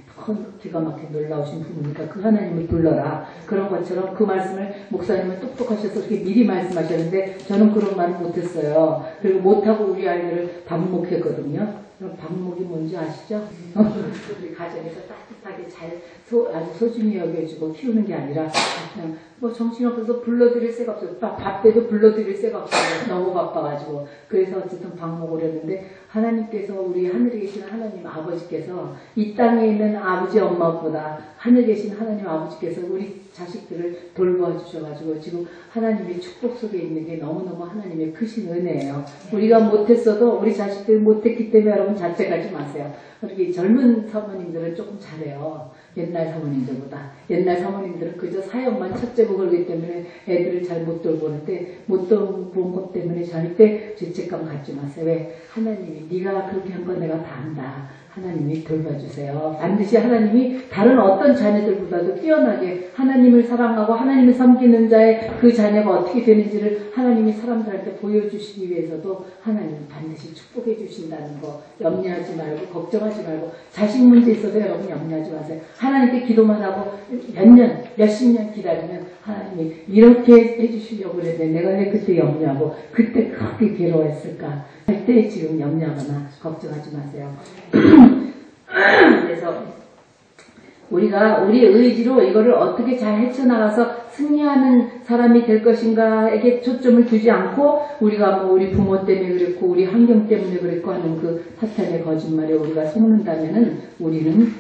기가 막히게 놀라우신 부모니까 그 하나님을 불러라. 그런 것처럼 그 말씀을 목사님은 똑똑하셔서 그렇게 미리 말씀하셨는데 저는 그런 말을 못했어요. 그리고 못하고 우리 아이들을 방목했거든요. 그럼 방목이 뭔지 아시죠? 우리 가정에서 따뜻하게 잘 아주 소중히 여겨주고 키우는 게 아니라 그냥 뭐 정신없어서 불러드릴 새가 없어요. 밥 때도 불러드릴 새가 없어요. 너무 바빠가지고. 그래서 어쨌든 방목을 했는데 하나님께서 우리 하늘에 계신 하나님 아버지께서 이 땅에 있는 아버지 엄마보다 하늘에 계신 하나님 아버지께서 우리 자식들을 돌봐주셔가지고 지금 하나님의 축복 속에 있는 게 너무너무 하나님의 크신 은혜예요. 우리가 못했어도 우리 자식들이 못했기 때문에 여러분 자책하지 마세요. 그렇게 젊은 사모님들은 조금 잘해요. 옛날 사모님들보다. 옛날 사모님들은 그저 사역만 첫째고 그러기 때문에 애들을 잘 못 돌보는데 못 돌본 것 때문에 절대 죄책감 갖지 마세요. 왜? 하나님이 네가 그렇게 한 건 내가 다 안다. 하나님이 돌봐주세요. 반드시 하나님이 다른 어떤 자녀들보다도 뛰어나게 하나님을 사랑하고 하나님을 섬기는 자의 그 자녀가 어떻게 되는지를 하나님이 사람들한테 보여주시기 위해서도 하나님은 반드시 축복해 주신다는 거 염려하지 말고 걱정하지 말고 자식 문제 있어도 여러분 염려하지 마세요. 하나님께 기도만 하고 몇 년, 몇십 년 기다리면 하나님이 이렇게 해주시려고 그랬는데 내가 왜 그때 염려하고 그때 그렇게 괴로워했을까 할 때 지금 염려하거나 걱정하지 마세요. 그래서 우리가 우리의 의지로 이거를 어떻게 잘 헤쳐나가서 승리하는 사람이 될 것인가에게 초점을 두지 않고 우리가 뭐 우리 부모 때문에 그랬고 우리 환경 때문에 그랬고 하는 그 사탄의 거짓말에 우리가 속는다면은 우리는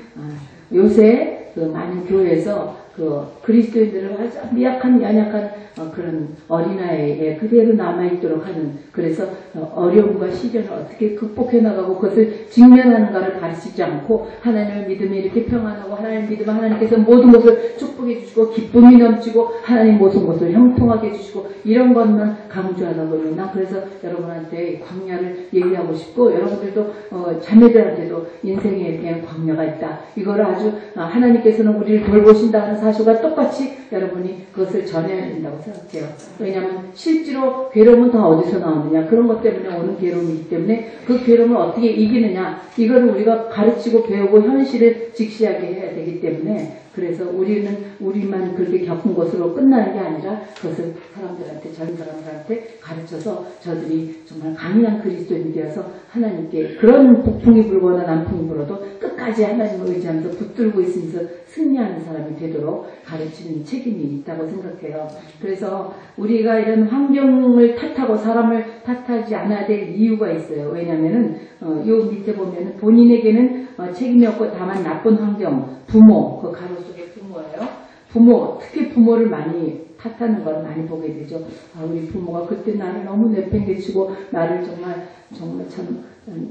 요새 그 많은 교회에서 그 그리스도인들을 아주 미약한 연약한 그런 어린아이에 그대로 남아있도록 하는 그래서 어려움과 시련을 어떻게 극복해 나가고 그것을 직면하는가를 가르치지 않고 하나님을 믿으면 이렇게 평안하고 하나님을 믿으면 하나님께서 모든 것을 축복해 주시고 기쁨이 넘치고 하나님 모든 것을 형통하게 해주시고 이런 것만 강조하다 보면 나 그래서 여러분한테 광야를 얘기하고 싶고 여러분들도 자매들한테도 인생에 대한 광야가 있다. 이걸 아주 하나님께서는 우리를 돌보신다 하는 사실과 똑같이 여러분이 그것을 전해야 된다고 생각해요. 왜냐하면 실제로 괴로움은 다 어디서 나오느냐, 그런 것 때문에 오는 괴로움이기 때문에 그 괴로움을 어떻게 이기느냐, 이거를 우리가 가르치고 배우고 현실을 직시하게 해야 되기 때문에, 그래서 우리만 그렇게 겪은 것으로 끝나는 게 아니라 그것을 사람들한테, 전 사람들한테 가르쳐서 저들이 정말 강인한 그리스도인이 되어서 하나님께 그런 북풍이 불거나 남풍이 불어도 끝까지 하나님을 의지하면서 붙들고 있으면서 승리하는 사람이 되도록 가르치는 책임이 있다고 생각해요. 그래서 우리가 이런 환경을 탓하고 사람을 탓하지 않아야 될 이유가 있어요. 왜냐하면은 요 밑에 보면 본인에게는 책임이 없고 다만 나쁜 환경, 부모, 그 가로 속에 부모예요. 부모, 특히 부모를 많이 탓하는 걸 많이 보게 되죠. 우리 부모가 그때 나를 너무 내팽개치고 나를 정말 참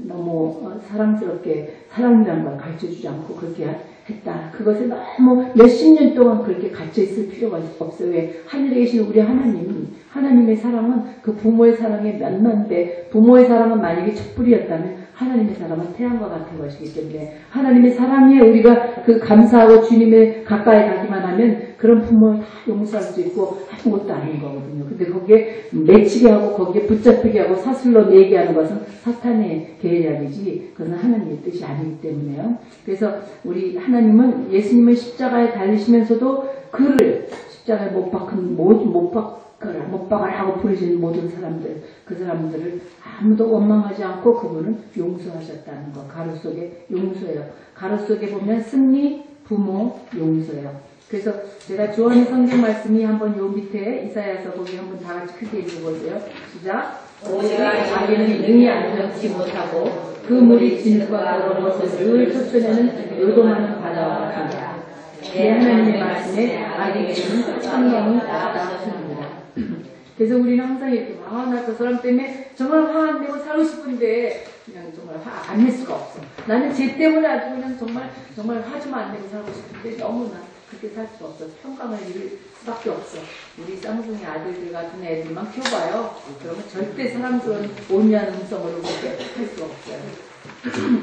너무 사랑스럽게 사랑이라는 걸 가르쳐주지 않고 그렇게 했다. 그것을 너무 몇십 년 동안 그렇게 갇혀있을 필요가 없어요. 왜? 하늘에 계신 우리 하나님의 사랑은 그 부모의 사랑의 몇만 배, 부모의 사랑은 만약에 촛불이었다면 하나님의 사랑은 태양과 같은 것이기 때문에 하나님의 사랑에 우리가 그 감사하고 주님의 가까이 가기만 하면 그런 부모를 다 용서할 수 있고 아무것도 아닌 거거든요. 근데 거기에 맺히게 하고 거기에 붙잡히게 하고 사슬로 매게 하는 것은 사탄의 계략이지 그것은 하나님의 뜻이 아니기 때문에요. 그래서 우리 하나님은 예수님을 십자가에 달리시면서도 그를 십자가에 못 박아라 하고 부르시는 모든 사람들, 그 사람들을 아무도 원망하지 않고 그분은 용서하셨다는 거. 가로 속에 용서예요. 가로 속에 보면 승리, 부모, 용서예요. 그래서 제가 좋아하는 성경 말씀이 한번 요 밑에 이사야서 거기 한번 다 같이 크게 읽어보세요. 시작. 오직 자기는 능히 안전치 못하고 그 물이 진흙과 더러운 것을 늘 쫓아내는 요동하는 바다와 같다. 내 하나님의 말씀에 악에게는 청량이 나타납니다. 그래서 우리는 항상 이렇게 나 저 사람 때문에 정말 화 안 내고 살고 싶은데 그냥 정말 화 안 낼 수가 없어. 나는 쟤 때문에 아주 그냥 정말 화 좀 안 내고 살고 싶은데 너무나 그렇게 살 수가 없어. 평강을 이룰 수밖에 없어. 우리 쌍둥이 아들들 같은 애들만 키워봐요. 그러면 절대 사람스러운 온유한 음성으로 그렇게 할 수가 없어요.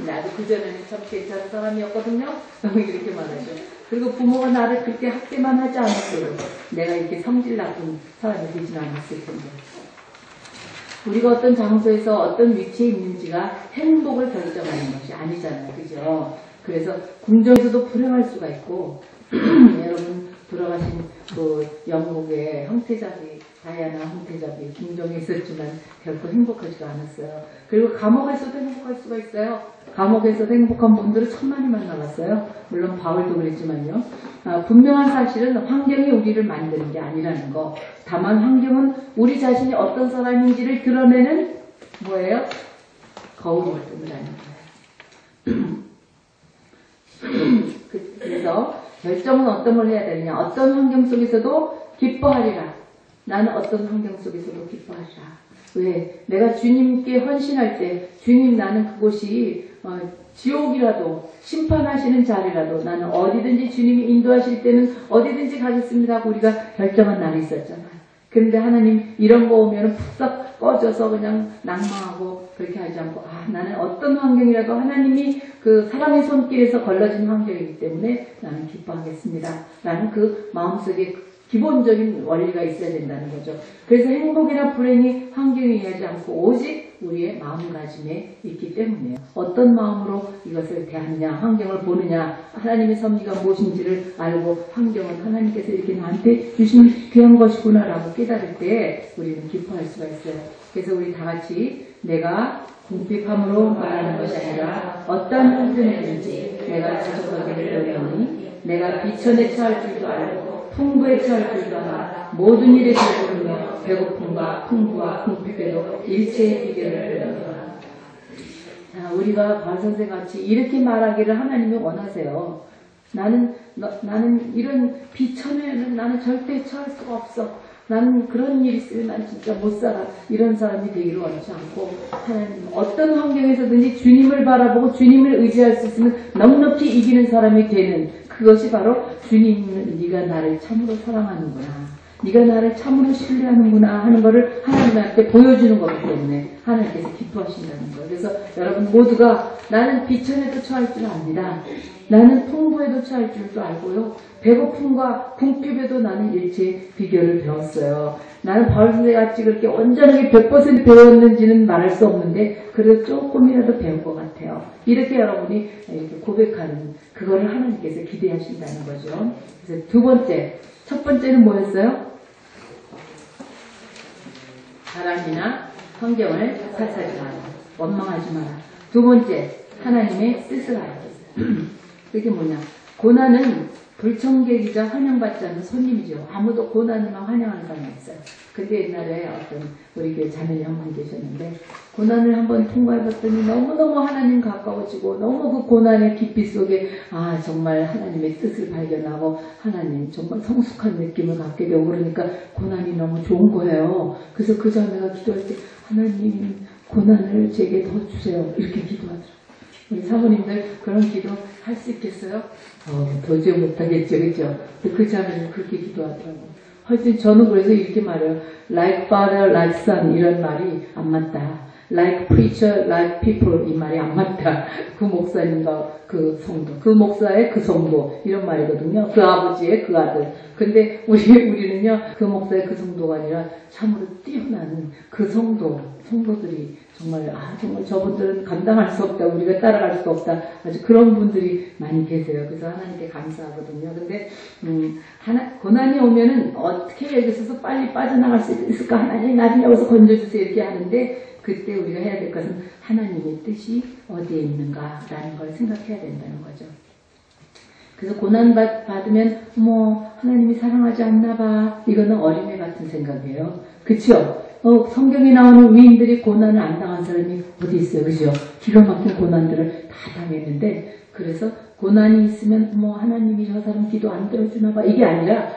나도 그전에는 참 괜찮은 사람이었거든요. 이렇게 말하죠. 그리고 부모가 나를 그렇게 학대만 하지 않았어요. 내가 이렇게 성질 나쁜 사람이 되진 않았을 텐데. 우리가 어떤 장소에서 어떤 위치에 있는지가 행복을 결정하는 것이 아니잖아요. 그죠? 그래서 궁정에서도 불행할 수가 있고 여러분 돌아가신 그 영국의 형태자비 다이아나 형태자비 궁정에 있었지만 결코 행복하지가 않았어요. 그리고 감옥에서도 행복할 수가 있어요. 감옥에서도 행복한 분들을 천만이 만나봤어요. 물론 바울도 그랬지만요. 분명한 사실은 환경이 우리를 만드는 게 아니라는 거. 다만 환경은 우리 자신이 어떤 사람인지를 드러내는 뭐예요? 거울일 뿐이라는 거예요. 그래서 결정은 어떤 걸 해야 되느냐. 어떤 환경 속에서도 기뻐하리라. 나는 어떤 환경 속에서도 기뻐하리라. 왜? 내가 주님께 헌신할 때 주님 나는 그곳이 지옥이라도 심판하시는 자리라도 나는 어디든지 주님이 인도하실 때는 어디든지 가겠습니다 하고 우리가 결정한 날이 있었잖아요. 그런데 하나님 이런 거 오면 푹 꺼져서 그냥 낭망하고 그렇게 하지 않고 나는 어떤 환경이라도 하나님이 그 사랑의 손길에서 걸러진 환경이기 때문에 나는 기뻐하겠습니다. 라는 그 마음속에 기본적인 원리가 있어야 된다는 거죠. 그래서 행복이나 불행이 환경에 의하지 않고 오직 우리의 마음가짐에 있기 때문이에요. 어떤 마음으로 이것을 대하느냐, 환경을 보느냐, 하나님의 섭리가 무엇인지를 알고 환경은 하나님께서 이렇게 나한테 주신 귀한 것이구나 라고 깨달을 때 우리는 기뻐할 수가 있어요. 그래서 우리 다 같이 내가 궁핍함으로 말하는 것이 아니라 어떠한 형편이든지 내가 자족하게 되려니 내가 비천에 처할 줄도 알고 풍부에 처할 줄도 알아 모든 일에 즐거우며 배고픔과 풍부와 궁핍에도 일체의 비결을 배우라. 자, 우리가 바울선생같이 이렇게 말하기를 하나님이 원하세요. 나는 이런 비천에는 나는 절대 처할 수가 없어. 나는 그런 일이 있으면 난 진짜 못 살아. 이런 사람이 되기를 원하지 않고 하나님 어떤 환경에서든지 주님을 바라보고 주님을 의지할 수 있으면 넉넉히 이기는 사람이 되는 그것이 바로 주님은 네가 나를 참으로 사랑하는구나. 네가 나를 참으로 신뢰하는구나 하는 것을 하나님한테 보여주는 거기 때문에 하나님께서 기뻐하신다는 거예요. 그래서 여러분 모두가 나는 비천에도 처할 줄 압니다. 나는 풍부에도 처할 줄도 알고요. 배고픔과 궁핍에도 나는 일체 비결을 배웠어요. 나는 바울선생같이 그렇게 온전하게 100% 배웠는지는 말할 수 없는데 그래도 조금이라도 배운 것 같아요. 이렇게 여러분이 이렇게 고백하는 그거를 하나님께서 기대하신다는 거죠. 그래서 두 번째, 첫 번째는 뭐였어요? 사람이나 환경을 탓하지 마라. 원망하지 마라. 두 번째, 하나님의 뜻을 알아야 돼요. 그게 뭐냐? 고난은 불청객이자 환영받지 않는 손님이죠. 아무도 고난을만 환영하는 사람이 없어요. 근데 옛날에 어떤 우리 교회 자매님 한 분 계셨는데 고난을 한번 통과해봤더니 너무너무 하나님 가까워지고 너무 그 고난의 깊이 속에 정말 하나님의 뜻을 발견하고 하나님 정말 성숙한 느낌을 갖게 되고 그러니까 고난이 너무 좋은 거예요. 그래서 그 자매가 기도할 때 하나님 고난을 제게 더 주세요. 이렇게 기도하더라고요. 우리 사모님들 그런 기도 할 수 있겠어요? 도저히 못하겠죠, 그죠? 그 자매는 그렇게 기도하더라고요. 하여튼 저는 그래서 이렇게 말해요. Like father, like son 이런 말이 안 맞다. Like preacher, like people 이 말이 안 맞다. 그 목사님과 그 성도, 그 목사의 그 성도 이런 말이거든요. 그 아버지의 그 아들. 근데 우리는요 그 목사의 그 성도가 아니라 참으로 뛰어난 그 성도들이 정말 정말 저분들은 감당할 수 없다. 우리가 따라갈 수 없다. 아주 그런 분들이 많이 계세요. 그래서 하나님께 감사하거든요. 근데 고난이 오면은 어떻게 여기서 빨리 빠져나갈 수 있을까? 하나님 나를 여기서 건져주세요. 이렇게 하는데 그때 우리가 해야 될 것은 하나님의 뜻이 어디에 있는가라는 걸 생각해야 된다는 거죠. 그래서 고난 받으면 하나님이 사랑하지 않나 봐. 이거는 어린애 같은 생각이에요. 그쵸? 성경에 나오는 위인들이 고난을 안 당한 사람이 어디 있어요. 그죠? 기가 막힌 고난들을 다 당했는데 그래서 고난이 있으면 하나님이 저 사람 기도 안 들어주나 봐. 이게 아니라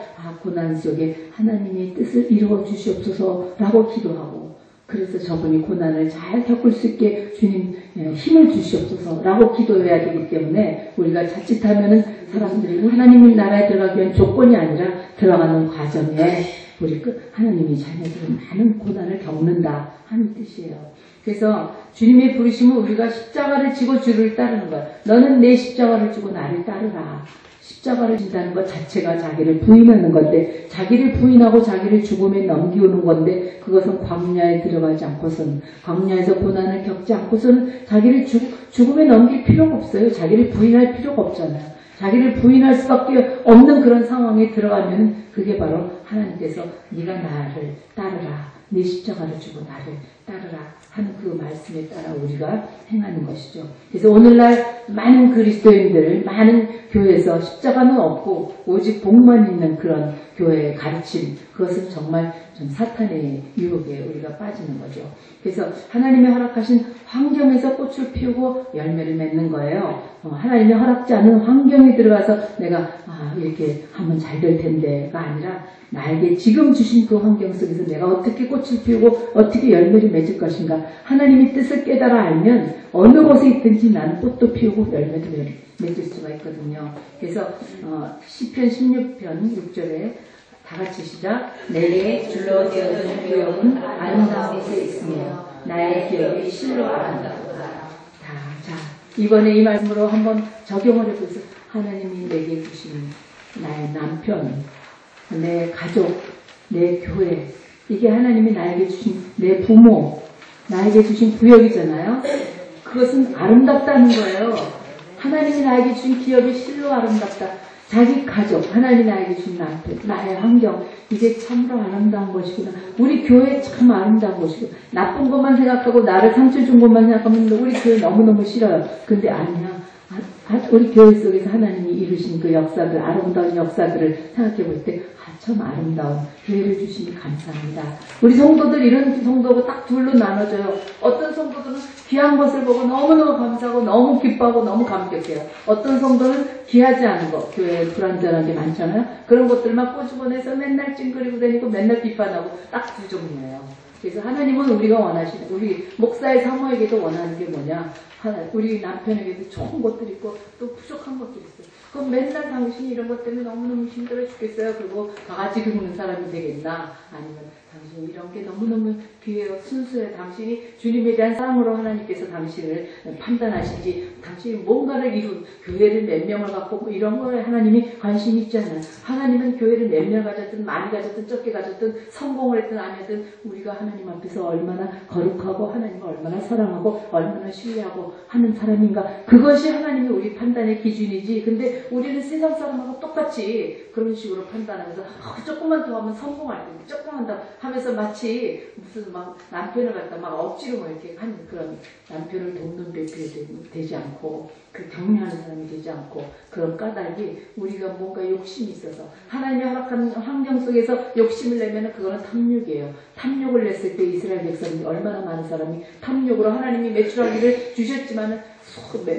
고난 속에 하나님의 뜻을 이루어 주시옵소서라고 기도하고 그래서 저분이 고난을 잘 겪을 수 있게 주님 힘을 주시옵소서라고 기도해야 되기 때문에 우리가 자칫하면은 사람들이 하나님의 나라에 들어가기 위한 조건이 아니라 들어가는 과정에 우리 하나님이 자녀들은 많은 고난을 겪는다 하는 뜻이에요. 그래서 주님의 부르심은 우리가 십자가를 지고 주를 따르는 거야. 너는 내 십자가를 지고 나를 따르라. 십자가를 진다는 것 자체가 자기를 부인하는 건데 자기를 부인하고 자기를 죽음에 넘기우는 건데 그것은 광야에 들어가지 않고서는 광야에서 고난을 겪지 않고서는 자기를 죽음에 넘길 필요가 없어요. 자기를 부인할 필요가 없잖아요. 자기를 부인할 수밖에 없는 그런 상황에 들어가면 그게 바로 하나님께서 네가 나를 따르라. 네 십자가를 주고 나를 따르라 하는 그 말씀에 따라 우리가 행하는 것이죠. 그래서 오늘날 많은 그리스도인들, 많은 교회에서 십자가는 없고 오직 복만 있는 그런 교회의 가르침, 그것은 정말 좀 사탄의 유혹에 우리가 빠지는 거죠. 그래서 하나님이 허락하신 환경에서 꽃을 피우고 열매를 맺는 거예요. 하나님이 허락지 않은 환경에 들어가서 내가 이렇게 하면 잘 될 텐데가 아니라 나에게 지금 주신 그 환경 속에서 내가 어떻게 꽃을 피우고 어떻게 열매를 맺을 것인가 하나님의 뜻을 깨달아 알면 어느 곳에 있든지 나는 꽃도 피우고 열매도 맺을 수가 있거든요. 그래서 시편 16편 6절에 다 같이 시작. 내게 줄로 되어진 기업은 아름다운 곳에 있으며 나의 기업이 실로 아름다우다. 자, 이번에 이 말씀으로 한번 적용을 해보세요. 하나님이 내게 주신 나의 남편, 내 가족, 내 교회, 이게 하나님이 나에게 주신 내 부모, 나에게 주신 구역이잖아요. 그것은 아름답다는 거예요. 하나님이 나에게 주신 기업이 실로 아름답다. 자기 가족, 하나님이 나에게 주신 남편, 나의 환경, 이게 참으로 아름다운 것이구나. 우리 교회 참 아름다운 것이고 나쁜 것만 생각하고 나를 상처 준 것만 생각하면 우리 교회 너무너무 싫어요. 근데 아니야. 우리 교회 속에서 하나님이 이루신 그 역사들, 아름다운 역사들을 생각해 볼 때 참 아름다운 교회를 주시니 감사합니다. 우리 성도들 이런 성도고 딱 둘로 나눠져요. 어떤 성도들은 귀한 것을 보고 너무너무 감사하고 너무 기뻐하고 너무 감격해요. 어떤 성도는 귀하지 않은 거, 교회에 불완전한 게 많잖아요. 그런 것들만 꼬집어내서 맨날 찡그리고 다니고 맨날 비판하고 딱 두 종류예요. 그래서 하나님은 우리가 원하시는, 우리 목사의 사모에게도 원하는 게 뭐냐? 우리 남편에게도 좋은 것들이 있고 또 부족한 것들이 있어요. 그럼 맨날 당신이 이런 것 때문에 너무너무 힘들어 죽겠어요. 그리고 다 같이 죽는 사람이 되겠나? 아니면 당신이 이런 게 너무너무 귀해요. 순수해. 당신이 주님에 대한 사랑으로 하나님께서 당신을 판단하시지, 당신이 뭔가를 이룬 교회를 몇 명을 갖고 뭐 이런 거에 하나님이 관심이 있지 않아요. 하나님은 교회를 몇 명 가졌든 많이 가졌든 적게 가졌든 성공을 했든 안 했든 우리가 하나님 앞에서 얼마나 거룩하고 하나님을 얼마나 사랑하고 얼마나 신뢰하고 하는 사람인가, 그것이 하나님이 우리 판단의 기준이지. 근데 우리는 세상 사람하고 똑같이 그런 식으로 판단하면서 조금만 더 하면 성공할 텐데 조금만 더 하면서 마치 무슨 막 남편을 갖다 막 억지로 막 이렇게 하는 그런, 남편을 돕는 배필이 되지 않고 그 격려하는 사람이 되지 않고 그런 까닭이 우리가 뭔가 욕심이 있어서, 하나님이 허락한 환경 속에서 욕심을 내면 그거는 탐욕이에요. 탐욕을 냈을 때 이스라엘 백성이 얼마나 많은 사람이 탐욕으로 하나님이 매출하기를 주셨지만은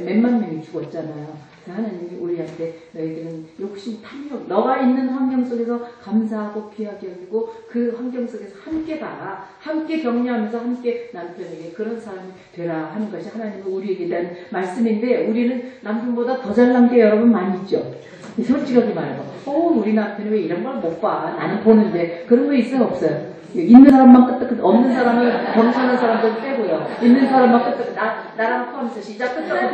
몇만 명이 죽었잖아요. 하나님이 우리한테 너희들은 욕심, 탐욕, 너가 있는 환경 속에서 감사하고 귀하게 여기고 그 환경 속에서 함께 봐라, 함께 격려하면서 함께 남편에게 그런 사람이 되라 하는 것이 하나님은 우리에게 대한 말씀인데, 우리는 남편보다 더 잘난 게 여러분 많이 있죠. 솔직하게 말하고 우리 남편이 왜 이런 걸 못 봐, 나는 보는데, 그런 거 있어요 없어요? 있는 사람만 끄떡끄떡, 없는 사람은 겸손한 사람들 빼고요. 있는 사람만 끄떡끄떡, 나랑 포함해서 시작 끄떡끄떡.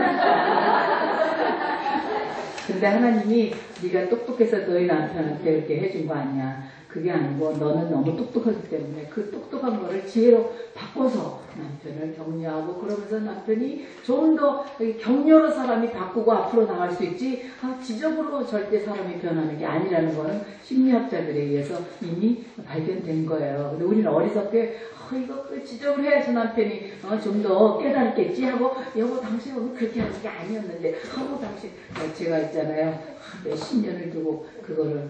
근데 하나님이 네가 똑똑해서 너희 남편한테 이렇게 해준 거 아니야. 그게 아니고 너는 너무 똑똑하기 때문에 그 똑똑한 거를 지혜로 바꿔서 남편을 격려하고, 그러면서 남편이 좀 더 격려로 사람이 바꾸고 앞으로 나갈 수 있지, 지적으로 절대 사람이 변하는 게 아니라는 거는 심리학자들에 의해서 이미 발견된 거예요. 근데 우리는 어리석게 이거 지적을 해야지 남편이 좀 더 깨달았겠지 하고, 여보 당신은 그렇게 하는 게 아니었는데 하고, 당신 제가 있잖아요, 몇십 년을 두고 그거를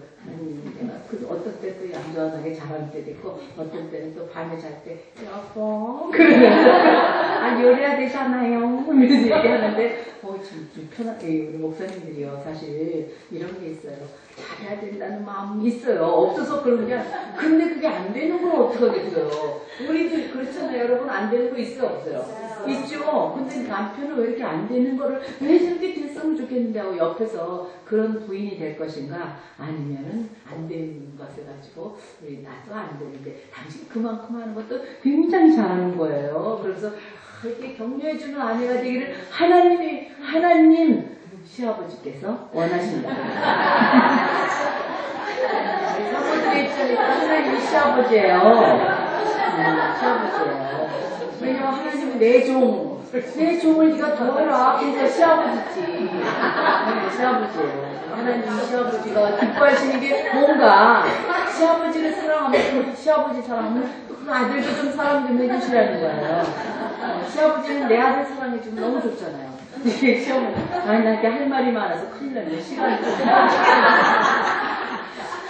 그 어떤 때 또 얌전하게 잘하는 때도 있고 어떤 때는 또 밤에 잘 때 여보 그러면서 요리해야 되잖아요 이렇게 얘기하는데 좀 편하게, 우리 목사님들이요 사실 이런 게 있어요. 잘해야 된다는 마음이 있어요. 없어서 그런 게 아니라. 근데 그게 안 되는 걸 어떡하겠어요. 우리도 그렇잖아요. 여러분 안 되는 거 있어요 없어요? 있죠. 근데 남편은 왜 이렇게 안 되는 거를 왜 저렇게 됐으면 좋겠는데 하고 옆에서 그런 부인이 될 것인가, 아니면은 안 되는 것을 가지고 우리 나도 안 되는데 당신 그만큼 하는 것도 굉장히 잘하는 거예요. 그래서 이렇게 격려해주는 아내가 되기를 하나님 시아버지께서 원하신다. 사모님의 입장에서 하나님이 시아버지예요. 시아버지예요. 왜냐면 하나님은 내 종을 네가 도와라. 그러니까 시아버지지. 시아버지예요. 하나님 시아버지가 기뻐하시는 게 뭔가, 시아버지를 사랑하면, 시아버지 사랑하면 그 아들도 좀 사랑 좀 해주시라는 거예요. 시아버지는 내 아들 사랑해주면 너무 좋잖아요. 이게 시어머니, 나한테 할 말이 많아서 큰일 났네. 시간이 좀.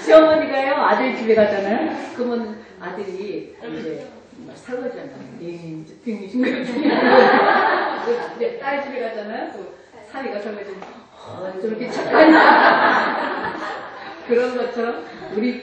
시어머니가요, 아들 집에 가잖아요. 그러면 아들이 이제 설거지한다는 게 등신걸 중에 딸 집에 가잖아요. 또 사위가 설거지 저렇게 착한 그런 것처럼 우리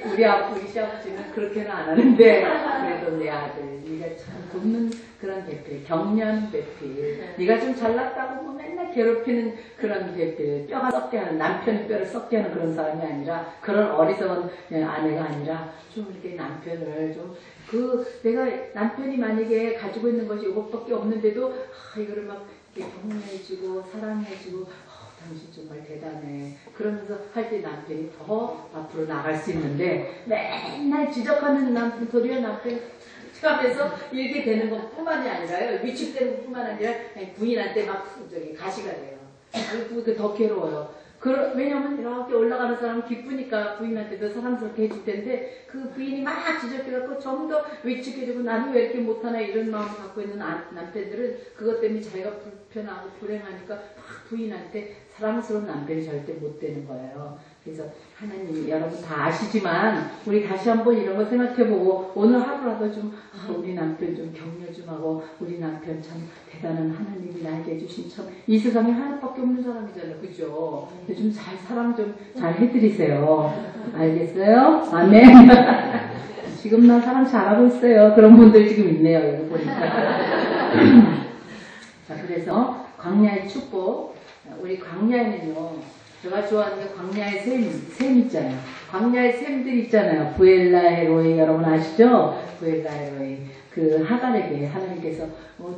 시아버지는 그렇게는 안 하는데, 그래도 내 아들 네가 참 돕는 그런 배필, 격려하는 배필, 네가 좀 잘났다고 뭐 맨날 괴롭히는 그런 배필, 뼈가 썩게 하는, 남편의 뼈를 썩게 하는 그런 사람이 아니라, 그런 어리석은 아내가 아니라 좀 이렇게 남편을 좀, 내가 남편이 만약에 가지고 있는 것이 이것밖에 없는데도 이거를 막 이렇게 격려해주고 사랑해주고, 당신 정말 대단해. 그러면서 할 때 남편이 더 앞으로 나갈 수 있는데, 맨날 지적하는 남편, 도리어 남편 하면서 이렇게 되는 것 뿐만이 아니라요, 위축되는 것 뿐만 아니라 부인한테 막 가시가 돼요. 그게 더 괴로워요. 왜냐면 이렇게 올라가는 사람은 기쁘니까 부인한테도 사랑스럽게 해줄 텐데, 그 부인이 막 지적해갖고 좀 더 위축해주고 나는 왜 이렇게 못하나 이런 마음을 갖고 있는 남편들은 그것 때문에 자기가 불편하고 불행하니까 막 부인한테 사랑스러운 남편이 절대 못 되는 거예요. 그래서 하나님, 여러분 다 아시지만 우리 다시 한번 이런 거 생각해보고 오늘 하루라도 좀 우리 남편 좀 격려 좀 하고, 우리 남편 참 대단한 하나님이 나에게 해주신 참 이 세상에 하나밖에 없는 사람이잖아요. 그죠? 좀 사랑 좀 잘 해드리세요. 알겠어요? 아멘. 지금 나 사랑 잘하고 있어요. 그런 분들 지금 있네요. 여기 보니까. 자, 그래서 광야의 축복. 우리 광야에는요, 제가 좋아하는 게 광야의 샘 있잖아요. 광야의 샘들 있잖아요. 부엘라 에로이 여러분 아시죠? 부엘라 에로이. 그 하갈에게 하나님께서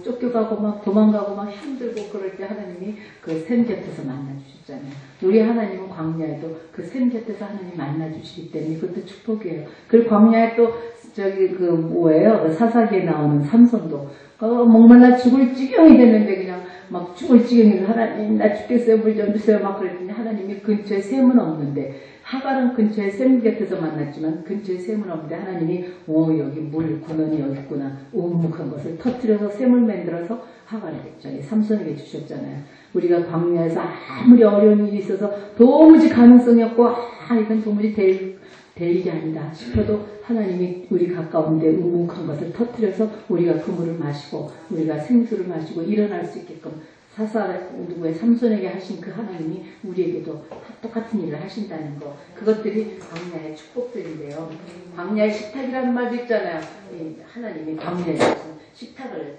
쫓겨가고 막 도망가고 막 힘들고 그럴 때 하나님이 그 샘 곁에서 만나주셨잖아요. 우리 하나님은 광야에도 그 샘 곁에서 하나님 만나주시기 때문에 그것도 축복이에요. 그리고 광야에 또 저기 그 뭐예요? 그 사사기에 나오는 삼손도 목말라 죽을 지경이 됐는데 그냥 막 죽을 지경이 하나님 나 죽겠어요 물 좀 주세요 막 그랬더니 하나님이 근처에 샘은 없는데 하갈은 근처에 샘 곁에서 만났지만 근처에 샘은 없는데 하나님이 여기 물 근원이 여기 있구나 우묵한 것을 터뜨려서 샘을 만들어서 하갈에게 저기 삼손에게 주셨잖아요. 우리가 광야에서 아무리 어려운 일이 있어서 도무지 가능성이 없고 이건 도무지 될 일이 아니다 싶어도 하나님이 우리 가까운데 우묵한 것을 터뜨려서 우리가 그 물을 마시고 우리가 생수를 마시고 일어날 수 있게끔 누구의 삼손에게 하신 그 하나님이 우리에게도 똑같은 일을 하신다는 거 그것들이 광야의 축복들인데요. 광야의 식탁이라는 말도 있잖아요. 하나님이 광야에서 식탁을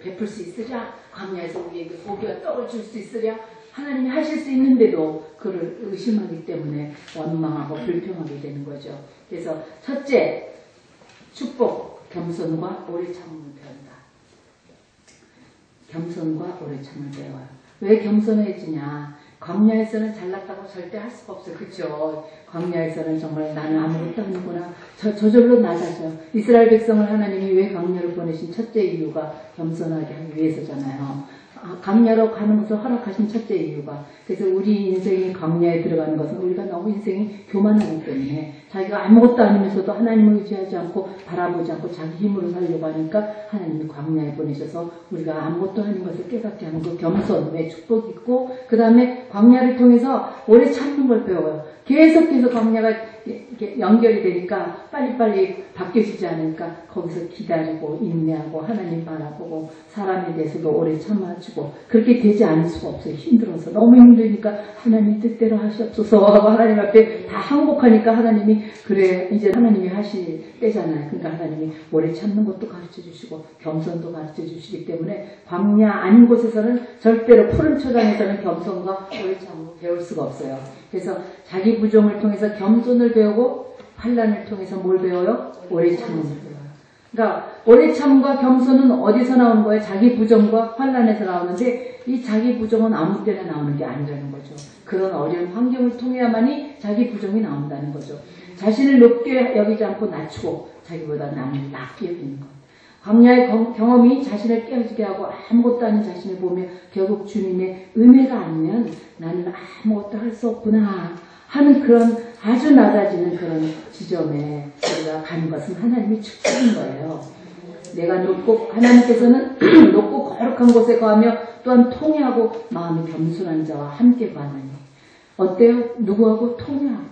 베풀 수 있으랴 광야에서 우리에게 고기와 떡을 줄 수 있으랴 하나님이 하실 수 있는데도 그를 의심하기 때문에 원망하고 불평하게 되는 거죠. 그래서 첫째, 축복, 겸손과 오래 참음을 배운다. 겸손과 오래 참음을 배워요. 왜 겸손해지냐? 광야에서는 잘났다고 절대 할 수가 없어요. 그렇죠? 광야에서는 정말 나는 아무것도 아니구나. 저절로 낮아져요. 이스라엘 백성을 하나님이 왜 광야로 보내신 첫째 이유가 겸손하게 하기 위해서잖아요. 광야로 가는 것을 허락하신 첫째 이유가 그래서 우리 인생이 광야에 들어가는 것은 우리가 너무 인생이 교만하기 때문에 자기가 아무것도 아니면서도 하나님을 의지하지 않고 바라보지 않고 자기 힘으로 살려고 하니까 하나님이 광야에 보내셔서 우리가 아무것도 아닌 것을 깨닫게 하는 그 겸손의 축복이 있고 그 다음에 광야를 통해서 오래 참는 걸 배워요. 계속해서 광야가 이렇게 연결이 되니까 빨리빨리 바뀌어지지 않으니까 거기서 기다리고 인내하고 하나님 바라보고 사람에 대해서도 오래 참아주고 그렇게 되지 않을 수가 없어요. 힘들어서 너무 힘드니까 하나님 뜻대로 하시옵소서 하고 하나님 앞에 다 항복하니까 하나님이 그래 이제 하나님이 하실 때잖아요. 그러니까 하나님이 오래 참는 것도 가르쳐주시고 겸손도 가르쳐주시기 때문에 광야 아닌 곳에서는 절대로 푸른 초장에서는 겸손과 오래 참음을 배울 수가 없어요. 그래서 자기 부정을 통해서 겸손을 배우고 환난을 통해서 뭘 배워요? 오래 참음을 배워요. 그러니까 오래 참음과 겸손은 어디서 나오는 거예요? 자기 부정과 환난에서 나오는데 이 자기 부정은 아무 때나 나오는 게 아니라는 거죠. 그런 어려운 환경을 통해야만이 자기 부정이 나온다는 거죠. 자신을 높게 여기지 않고 낮추고 자기보다 남을 낮게 여기는 것. 광야의 경험이 자신을 깨어지게 하고 아무것도 아닌 자신을 보며 결국 주님의 은혜가 아니면 나는 아무것도 할 수 없구나 하는 그런 아주 낮아지는 그런 지점에 우리가 가는 것은 하나님의 축복인 거예요. 내가 높고 하나님께서는 높고 거룩한 곳에 거하며 또한 통회하고 마음이 겸손한 자와 함께 거하나니 어때요? 누구하고 통회하고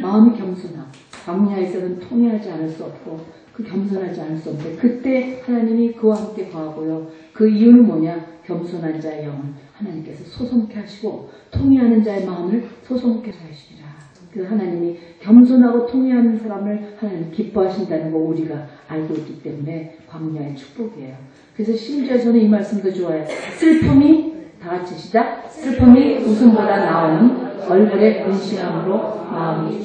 마음이 겸손하고 광야에서는 통회하지 않을 수 없고 그 겸손하지 않을 수 없는데 그때 하나님이 그와 함께 거하고요. 그 이유는 뭐냐? 겸손한 자의 영을 하나님께서 소송케 하시고 통회하는 자의 마음을 소송케 하시리라. 그 하나님이 겸손하고 통회하는 사람을 하나님 기뻐하신다는 거 우리가 알고 있기 때문에 광야의 축복이에요. 그래서 심지어 저는 이 말씀도 좋아요. 슬픔이 다 같이 시작. 슬픔이 웃음보다 나오는 얼굴의 근심함으로 마음이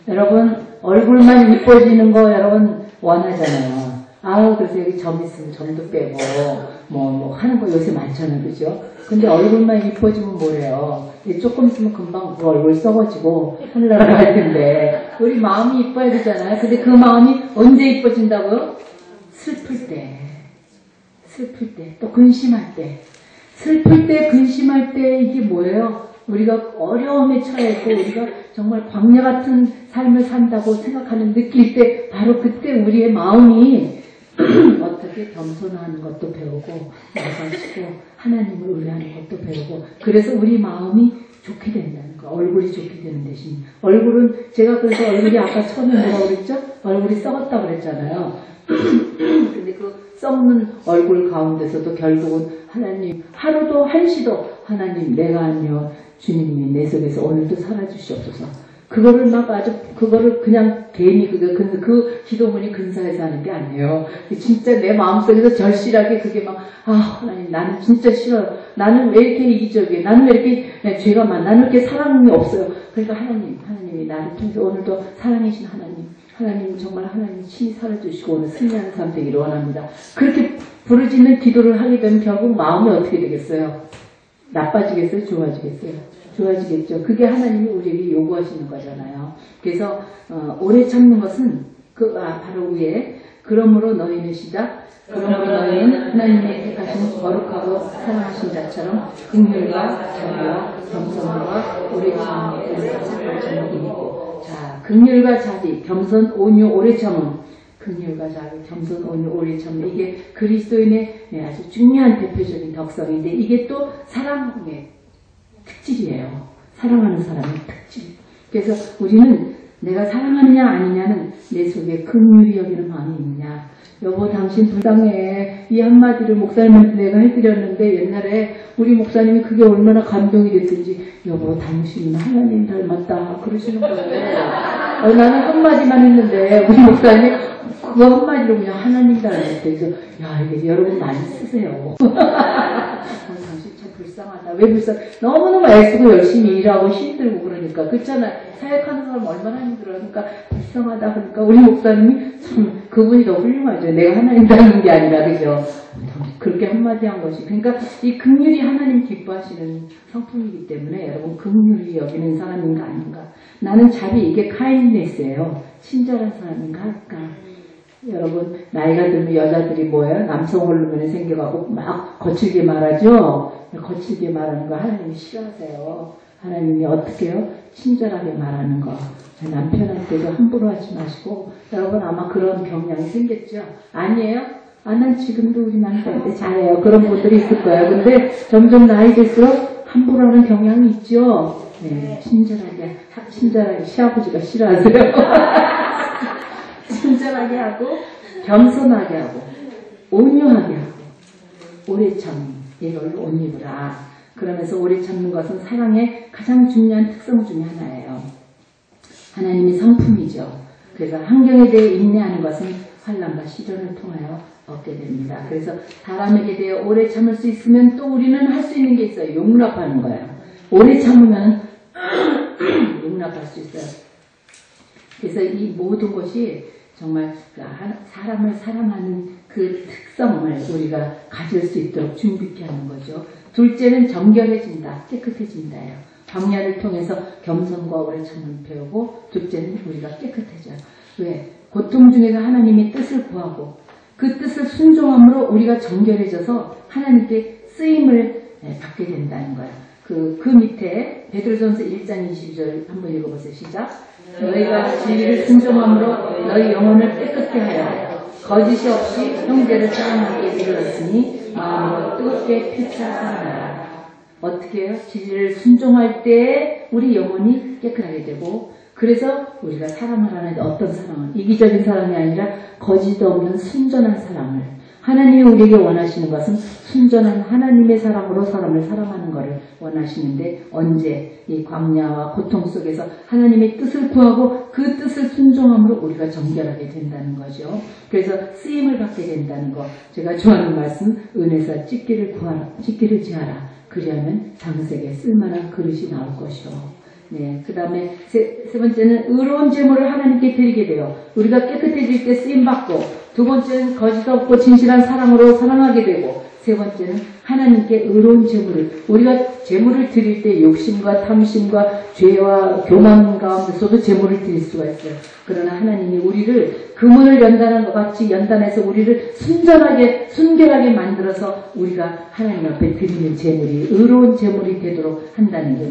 여러분 얼굴만 이뻐지는 거 여러분 원하잖아요. 그래서 여기 점 있으면 점도 빼고 뭐 하는 거 요새 많잖아요. 그죠? 근데 얼굴만 이뻐지면 뭐래요? 조금 있으면 금방 그 얼굴 썩어지고 하늘나라 갈 텐데 우리 마음이 이뻐야 되잖아요. 근데 그 마음이 언제 이뻐진다고요? 슬플 때 또 근심할 때 슬플 때 근심할 때 이게 뭐예요? 우리가 어려움에 처해 있고 우리가 정말 광야 같은 삶을 산다고 생각하는 느낄 때 바로 그때 우리의 마음이 어떻게 겸손하는 것도 배우고 나가시고 하나님을 의뢰하는 것도 배우고 그래서 우리 마음이 좋게 된다는 거. 얼굴이 좋게 되는 대신 얼굴은 제가 그래서 얼굴이 아까 처음에 뭐라고 그랬죠? 얼굴이 썩었다고 그랬잖아요. 근데 그 썩는 얼굴 가운데서도 결국은 하나님 하루도 한시도 하나님 내가 아니여 주님이 내 속에서 오늘도 살아주시옵소서. 그거를 막 아주, 그거를 그냥 괜히 그 기도문이 근사해서 하는 게 아니에요. 진짜 내 마음속에서 절실하게 그게 막, 하나님, 나는 진짜 싫어요. 나는 왜 이렇게 이기적이에요? 나는 왜 이렇게 죄가 많아? 나는 왜 이렇게 사랑이 없어요? 그러니까 하나님이 나를 통해서 오늘도 사랑이신 하나님 정말 하나님 친히 살아주시고 오늘 승리하는 삶 되기를 원합니다. 그렇게 부르짖는 기도를 하게 되면 결국 마음이 어떻게 되겠어요? 나빠지겠어요? 좋아지겠어요? 좋아지겠죠. 그게 하나님이 우리에게 요구하시는 거잖아요. 그래서 오래 참는 것은 바로 위에 그러므로 너희는 시작. 그러므로 너희는 하나님의 택하신 거룩하고 사랑하신 자처럼 긍휼과 자비와 겸손과 오래 참음을 이기고. 자, 긍휼과 자비, 겸손, 온유, 오래 참음. 긍휼과 자비, 겸손, 온유, 오래 참음. 이게 그리스도인의 아주 중요한 대표적인 덕성인데 이게 또 사랑의 특질이에요. 사랑하는 사람의 특질. 그래서 우리는 내가 사랑하느냐 아니냐는 내 속에 긍휼히 여기는 마음이 있느냐. 여보 당신 불쌍해. 이 한마디를 목사님한테 내가 해드렸는데 옛날에 우리 목사님이 그게 얼마나 감동이 됐든지 여보 당신은 하나님 닮았다 그러시는 거예요. 나는 한마디만 했는데 우리 목사님이 그거 한마디로 그냥 하나님 닮았대. 그래서 야 이게 여러분 많이 쓰세요. 당신 참 불쌍하다. 왜 불쌍해? 너무너무 애쓰고 열심히 일하고 힘들고 그러니까 그렇잖아요. 사역하는 사람 얼마나 힘들어. 그러니까 불쌍하다. 그러니까 우리 목사님이 참 그분이 더 훌륭하죠. 내가 하나님 닮은 게 아니라 그죠. 그렇게 한마디 한 것이. 그러니까 이 긍휼이 하나님 기뻐하시는 성품이기 때문에 여러분 긍휼히 여기는 사람인가 아닌가. 나는 자비 이게 카인드네스예요. 친절한 사람인가 할까. 여러분 나이가 들면 여자들이 뭐예요? 남성 호르몬이 생겨가고 막 거칠게 말하죠. 거칠게 말하는 거 하나님이 싫어하세요. 하나님이 어떻게 해요? 친절하게 말하는 거. 남편한테도 함부로 하지 마시고 여러분 아마 그런 경향이 생겼죠? 아니에요? 난 지금도 우리 남편한테 잘해요. 그런 분들이 있을 거예요. 근데 점점 나이 들수록 함부로 하는 경향이 있죠? 네, 친절하게 시아버지가 싫어하세요. 친절하게 하고 겸손하게 하고 온유하게 하고 오래 참는 이걸 옷 입으라. 그러면서 오래 참는 것은 사랑의 가장 중요한 특성 중에 하나예요. 하나님의 성품이죠. 그래서 환경에 대해 인내하는 것은 환난과 시련을 통하여 얻게 됩니다. 그래서 사람에게 대해 오래 참을 수 있으면 또 우리는 할 수 있는 게 있어요. 용납하는 거예요. 오래 참으면 용납할 수 있어요. 그래서 이 모든 것이 정말 사람을 사랑하는 그 특성을 우리가 가질 수 있도록 준비케 하는 거죠. 둘째는 정결해진다, 깨끗해진다예요. 광야를 통해서 겸손과 오래 참음을 배우고 둘째는 우리가 깨끗해져요. 왜? 고통 중에서 하나님의 뜻을 구하고 그 뜻을 순종함으로 우리가 정결해져서 하나님께 쓰임을 받게 된다는 거예요. 그 밑에 베드로전서 1장 22절 한번 읽어보세요. 시작. 너희가 진리를 순종함으로 너희 영혼을 깨끗게 하여 거짓이 없이 형제를 사랑하게 이르렀으니 마음으로 뜨겁게 피차 사랑하라. 어떻게 해요? 진리를 순종할 때 우리 영혼이 깨끗하게 되고 그래서 우리가 사랑을 하는데 어떤 사랑을? 이기적인 사랑이 아니라 거짓 없는 순전한 사랑을 하나님이 우리에게 원하시는 것은 순전한 하나님의 사랑으로 사람을 사랑하는 것을 원하시는데 언제 이 광야와 고통 속에서 하나님의 뜻을 구하고 그 뜻을 순종함으로 우리가 정결하게 된다는 거죠. 그래서 쓰임을 받게 된다는 거. 제가 좋아하는 말씀 은혜사 찢기를 지하라. 그리하면 장색에 쓸만한 그릇이 나올 것이요. 네, 그 다음에 세 번째는 의로운 제물을 하나님께 드리게 돼요. 우리가 깨끗해질 때 쓰임받고 두 번째는 거짓 없고 진실한 사랑으로 사랑하게 되고 세 번째는 하나님께 의로운 제물을 우리가 제물을 드릴 때 욕심과 탐심과 죄와 교만 가운데서도 제물을 드릴 수가 있어요. 그러나 하나님이 우리를 금은을 연단한 것 같이 연단해서 우리를 순결하게 만들어서 우리가 하나님 앞에 드리는 제물이 의로운 제물이 되도록 한다는 게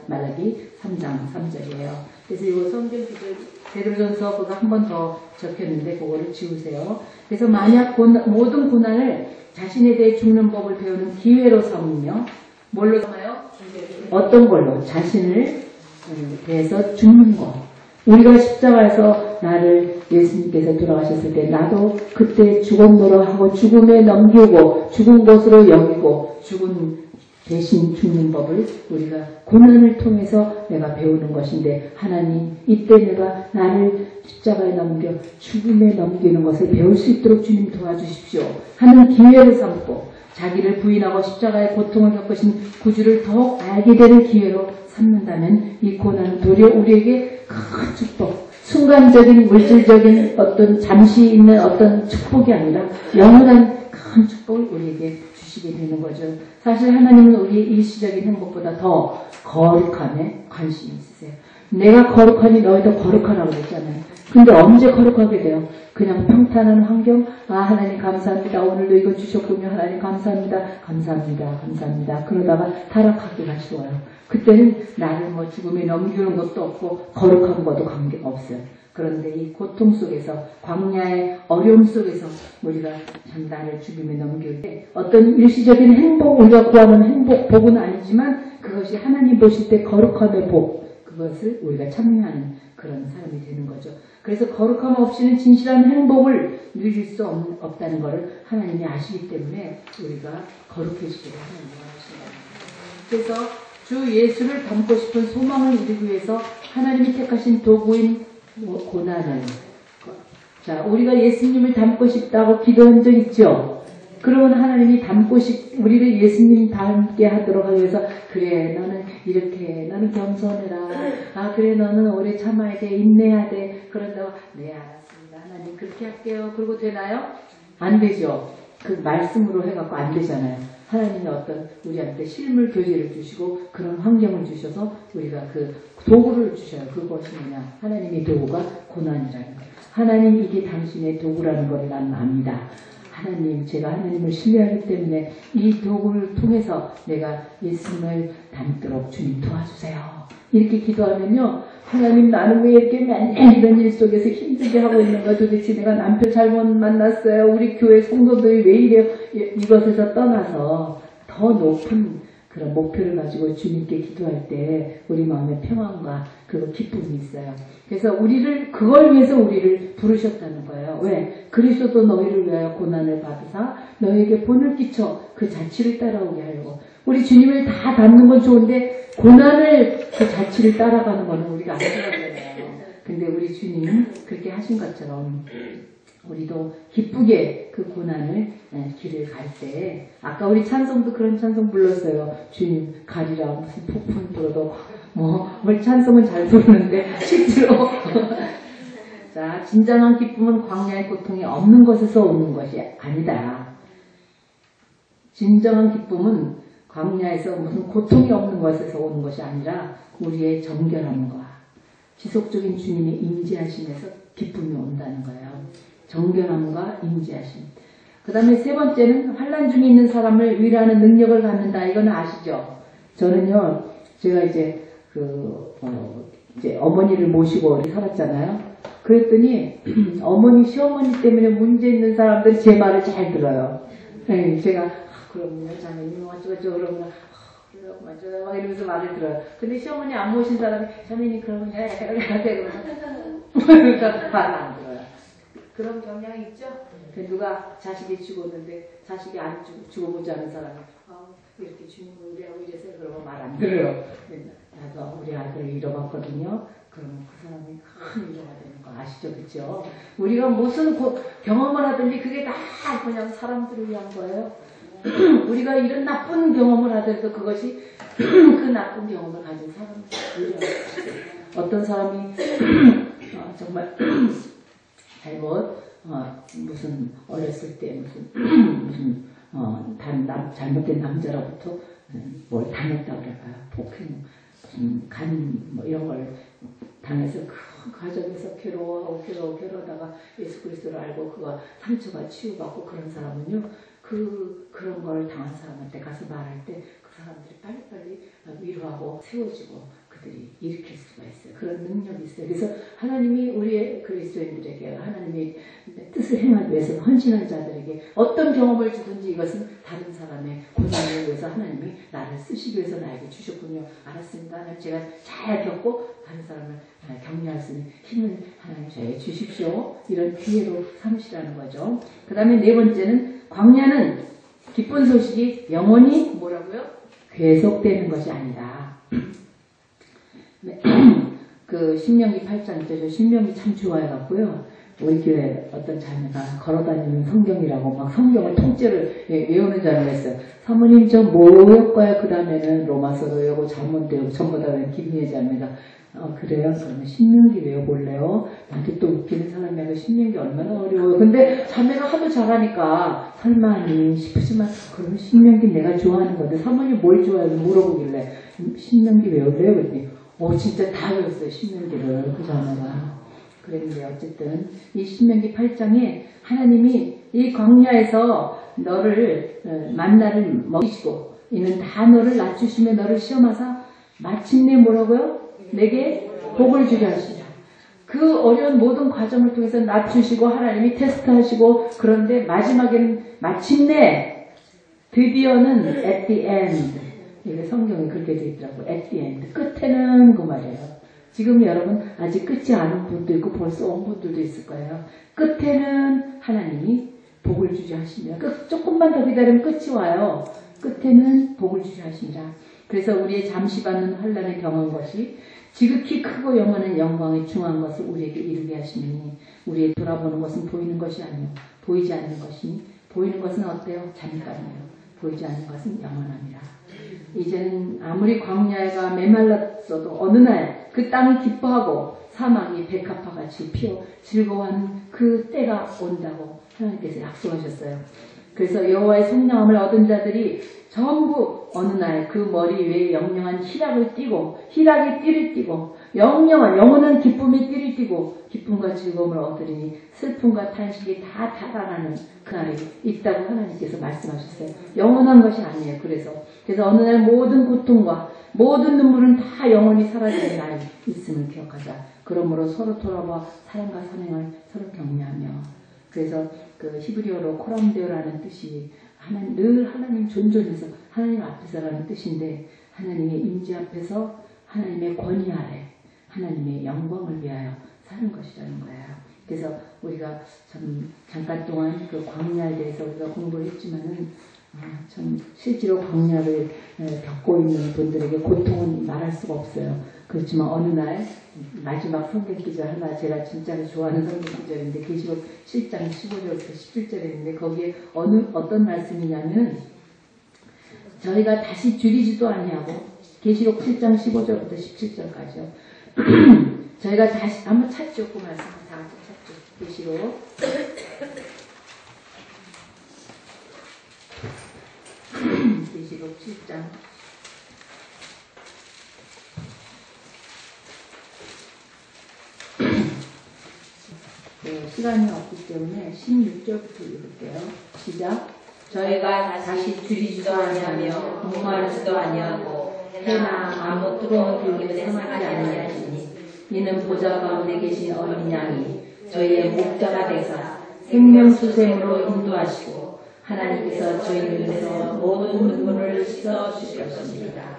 말라기 3장 3절이에요. 그래서 이거 성경 구절 베드로전서 그거 한 번 더 적혔는데 그거를 지우세요. 그래서 만약 모든 고난을 자신에 대해 죽는 법을 배우는 기회로 삼으며 뭘로 삼아요? 어떤 걸로? 자신을 대해서 죽는 것. 우리가 십자가에서 나를 예수님께서 돌아가셨을 때 나도 그때 죽었노라 하고 죽음에 넘기고 죽은 것으로 여기고 대신 죽는 법을 우리가 고난을 통해서 내가 배우는 것인데 하나님 이때 내가 나를 십자가에 넘겨 죽음에 넘기는 것을 배울 수 있도록 주님 도와주십시오 하는 기회를 삼고 자기를 부인하고 십자가의 고통을 겪으신 구주를 더욱 알게 되는 기회로 삼는다면 이 고난은 도리어 우리에게 큰 축복, 순간적인 물질적인 어떤 잠시 있는 어떤 축복이 아니라 영원한 큰 축복을 우리에게 주시게 되는 거죠. 사실 하나님은 우리의 일시적인 행복보다 더 거룩함에 관심이 있으세요. 내가 거룩하니 너희도 거룩하라고 그랬잖아요. 근데 언제 거룩하게 돼요? 그냥 평탄한 환경, 하나님 감사합니다. 오늘도 이거 주셨군요. 하나님 감사합니다. 감사합니다. 감사합니다. 그러다가 타락하기가 쉬워요. 그때는 나를 뭐 죽음에 넘기는 것도 없고 거룩한 것도 관계가 없어요. 그런데 이 고통 속에서 광야의 어려움 속에서 우리가 참 나를 죽음에 넘길 때 어떤 일시적인 행복, 우리가 구하는 행복, 복은 아니지만 그것이 하나님 보실 때 거룩함의 복, 그것을 우리가 참여하는 그런 사람이 되는 거죠. 그래서 거룩함 없이는 진실한 행복을 누릴 수 없다는 것을 하나님이 아시기 때문에 우리가 거룩해지기를 하나님이 원하신다. 그래서 주 예수를 닮고 싶은 소망을 이루기 위해서 하나님이 택하신 도구인 고난을, 자, 우리가 예수님을 닮고 싶다고 기도한 적 있죠? 그러면 하나님이 우리를 예수님 닮게 하도록 하기 위해서, 그래, 너는 이렇게, 너는 겸손해라. 그래, 너는 오래 참아야 돼, 인내해야 돼. 그런다고, 네, 알았습니다. 하나님 그렇게 할게요. 그러고 되나요? 안 되죠. 그 말씀으로 해갖고 안 되잖아요. 하나님이 어떤 우리한테 실물 교제를 주시고 그런 환경을 주셔서 우리가 그 도구를 주셔요. 그것이 뭐냐? 하나님의 도구가 고난이라는 거예요. 하나님 이게 당신의 도구라는 걸 나는 압니다. 하나님, 제가 하나님을 신뢰하기 때문에 이 도구를 통해서 내가 예수님을 닮도록 주님 도와주세요. 이렇게 기도하면요, 하나님 나는 왜 이렇게 맨날 이런 일 속에서 힘들게 하고 있는가, 도대체 내가 남편 잘못 만났어요, 우리 교회 성도들이 왜 이래요, 이것에서 떠나서 더 높은 그런 목표를 가지고 주님께 기도할 때 우리 마음에 평안과 그 기쁨이 있어요. 그래서 그걸 위해서 우리를 부르셨다는 거예요. 왜? 그리스도도 너희를 위하여 고난을 받으사 너희에게 본을 끼쳐 그 자취를 따라오게 하려고. 우리 주님을 다 닮는 건 좋은데 고난을 그 자취를 따라가는 거는 우리가 안 좋아하잖아요. 근데 우리 주님 그렇게 하신 것처럼 우리도 기쁘게 그 고난을 길을 갈 때, 아까 우리 찬송도 그런 찬송 불렀어요. 주님 가리라 무슨 폭풍 불어도 우리 찬송은 잘 부르는데 실제로 자, 진정한 기쁨은 광야의 고통이 없는 것에서 오는 것이 아니다. 진정한 기쁨은 광야에서 무슨 고통이 없는 것에서 오는 것이 아니라 우리의 정결함과 지속적인 주님의 임재하심에서 기쁨이 온다는 거예요. 정결함과 임재하심. 그 다음에 세 번째는 환난 중에 있는 사람을 위로하는 능력을 갖는다. 이건 아시죠? 저는요, 제가 이제 이제 어머니를 모시고 살았잖아요. 그랬더니 어머니, 시어머니 때문에 문제 있는 사람들이 제 말을 잘 들어요. 네, 제가 그럼요, 자매님 어쩌고저쩌고 그러면 막 이러면서 말을 들어요. 근데 시어머니 안 모신 사람이 자매님 그러면 그러니까 말을 안 들어요. 그런 경향이 있죠? 누가 자식이 죽었는데 자식이 안 죽어보지 않은 사람이 이렇게 주님을 우리하고 이래서 그러면 말 안 들어요. 나도 우리 아들을 잃어봤거든요. 그러면 그 사람이 큰 위로가 되는 거 아시죠? 그렇죠? 우리가 무슨 경험을 하든지 그게 다 그냥 사람들을 위한 거예요. 우리가 이런 나쁜 경험을 하더라도 그것이 그 나쁜 경험을 가진 사람들을 위한 거예요. 어떤 사람이 정말 잘못 무슨 어렸을 때 무슨 잘못된 남자로부터 뭘 당했다고 그럴까요? 폭행, 간 이런 걸 당해서 그 가정에서 괴로워하다가 예수 그리스도를 알고 그가 상처가 치유받고 그런 사람은요, 그런 걸 당한 사람한테 가서 말할 때 그 사람들이 빨리빨리 위로하고 세워지고 그들이 일으킬 수가 있어요. 그런 능력이 있어요. 그래서 하나님이 우리의 그리스도인들에게 하나님의 뜻을 행하기 위해서 헌신한 자들에게 어떤 경험을 주든지 이것은 다른 사람의 고난을 위해서 하나님이 나를 쓰시기 위해서 나에게 주셨군요. 알았습니다. 하나님 제가 잘 겪고 다른 사람을 격려할 수 있는 힘을 하나님 저에게 주십시오. 이런 기회로 삼으시라는 거죠. 그 다음에 네 번째는 광야는 기쁜 소식이 영원히 뭐라고요? 계속되는 것이 아니다. 그 신명기 8장 때 저 신명기 참 좋아해갖고요. 우리 교회 어떤 자매가 걸어다니는 성경이라고 막 성경을 통째를 외우는 자매가 있어요. 사모님 저 뭐 외울까요? 그 다음에는 로마서도 외우고 잠언도 외우고 전부 다 외우는 김미애 자매가 그래요? 그러면 신명기 외워볼래요? 나한테 또 웃기는 사람이 신명기 얼마나 어려워요. 근데 자매가 하도 잘하니까 설마니 싶으지만 그러면 신명기 내가 좋아하는 건데 사모님 뭘 좋아해요? 물어보길래 신명기 외울래요? 그랬더니 진짜 다 외웠어요. 신명기를 그 자매가. 그랬는데 어쨌든 이 신명기 8장에 하나님이 이 광야에서 너를 만나를 먹이시고 이는 다 너를 낮추시며 너를 시험하사 마침내 뭐라고요? 내게 복을 주게 하시라. 그 어려운 모든 과정을 통해서 낮추시고 하나님이 테스트하시고 그런데 마지막에는 마침내 드디어는 at the end 이게 성경에 그렇게 되어 있더라고요. at the end 끝에는 그 말이에요. 지금 여러분 아직 끝이 아는 분도 있고 벌써 온 분들도 있을 거예요. 끝에는 하나님이 복을 주지 하십니다. 조금만 더 기다리면 끝이 와요. 끝에는 복을 주지 하십니다. 그래서 우리의 잠시 받는 환난을 경험한 것이 지극히 크고 영원한 영광의 중한 것을 우리에게 이루게 하시니 우리의 돌아보는 것은 보이는 것이 아니요 보이지 않는 것이니 보이는 것은 어때요? 잠깐이에요. 보이지 않는 것은 영원합니다. 이제는 아무리 광야가 메말랐어도 어느 날 그 땅이 기뻐하고 사막이 백합화같이 피어 즐거워하는 그 때가 온다고 하나님께서 약속하셨어요. 그래서 여호와의 성령함을 얻은 자들이 전부 어느 날 그 머리 위에 영영한 희락을 띠고 희락의 띠를 띠고 영원한 기쁨의 띠를 띠고 기쁨과 즐거움을 얻으리니 슬픔과 탄식이 다 달아나는 그날이 있다고 하나님께서 말씀하셨어요. 영원한 것이 아니에요. 그래서 어느 날 모든 고통과 모든 눈물은 다 영원히 사라지는 날이 있음을 기억하자. 그러므로 서로 돌아봐 사랑과 선행을 서로 격려하며 그래서 그 히브리어로 코람데오라는 뜻이 늘 하나님 존존해서 하나님 앞에서라는 뜻인데 하나님의 임재 앞에서 하나님의 권위 아래 하나님의 영광을 위하여 사는 것이라는 거예요. 그래서 우리가 참 잠깐 동안 그 광야에 대해서 우리가 공부를 했지만은 참 실제로 광야를 겪고 있는 분들에게 고통은 말할 수가 없어요. 그렇지만 어느 날 마지막 성경 기절 하나 제가 진짜로 좋아하는 성경 기절인데 계시록 7장 15절부터 17절에 있는데 거기에 어떤 말씀이냐면 저희가 다시 줄이지도 아니하고 계시록 7장 15절부터 17절까지요. 저희가 다시 한번 찾죠. 그 말씀 다 같이 찾죠. 계시록 계시록 7장 시간이 없기 때문에 16절부터 읽을게요. 시작. 저희가 다시 줄이지도 아니하며 목마르지도 아니하고 해나 아무 뜨거운 기름에 상하지 아니하시니 이는 보좌 가운데 계신 어린 양이 저희의 목자가 되사 생명수샘으로 인도하시고 하나님께서 저희 눈에서 모든 눈물을 씻어 주셨습니다.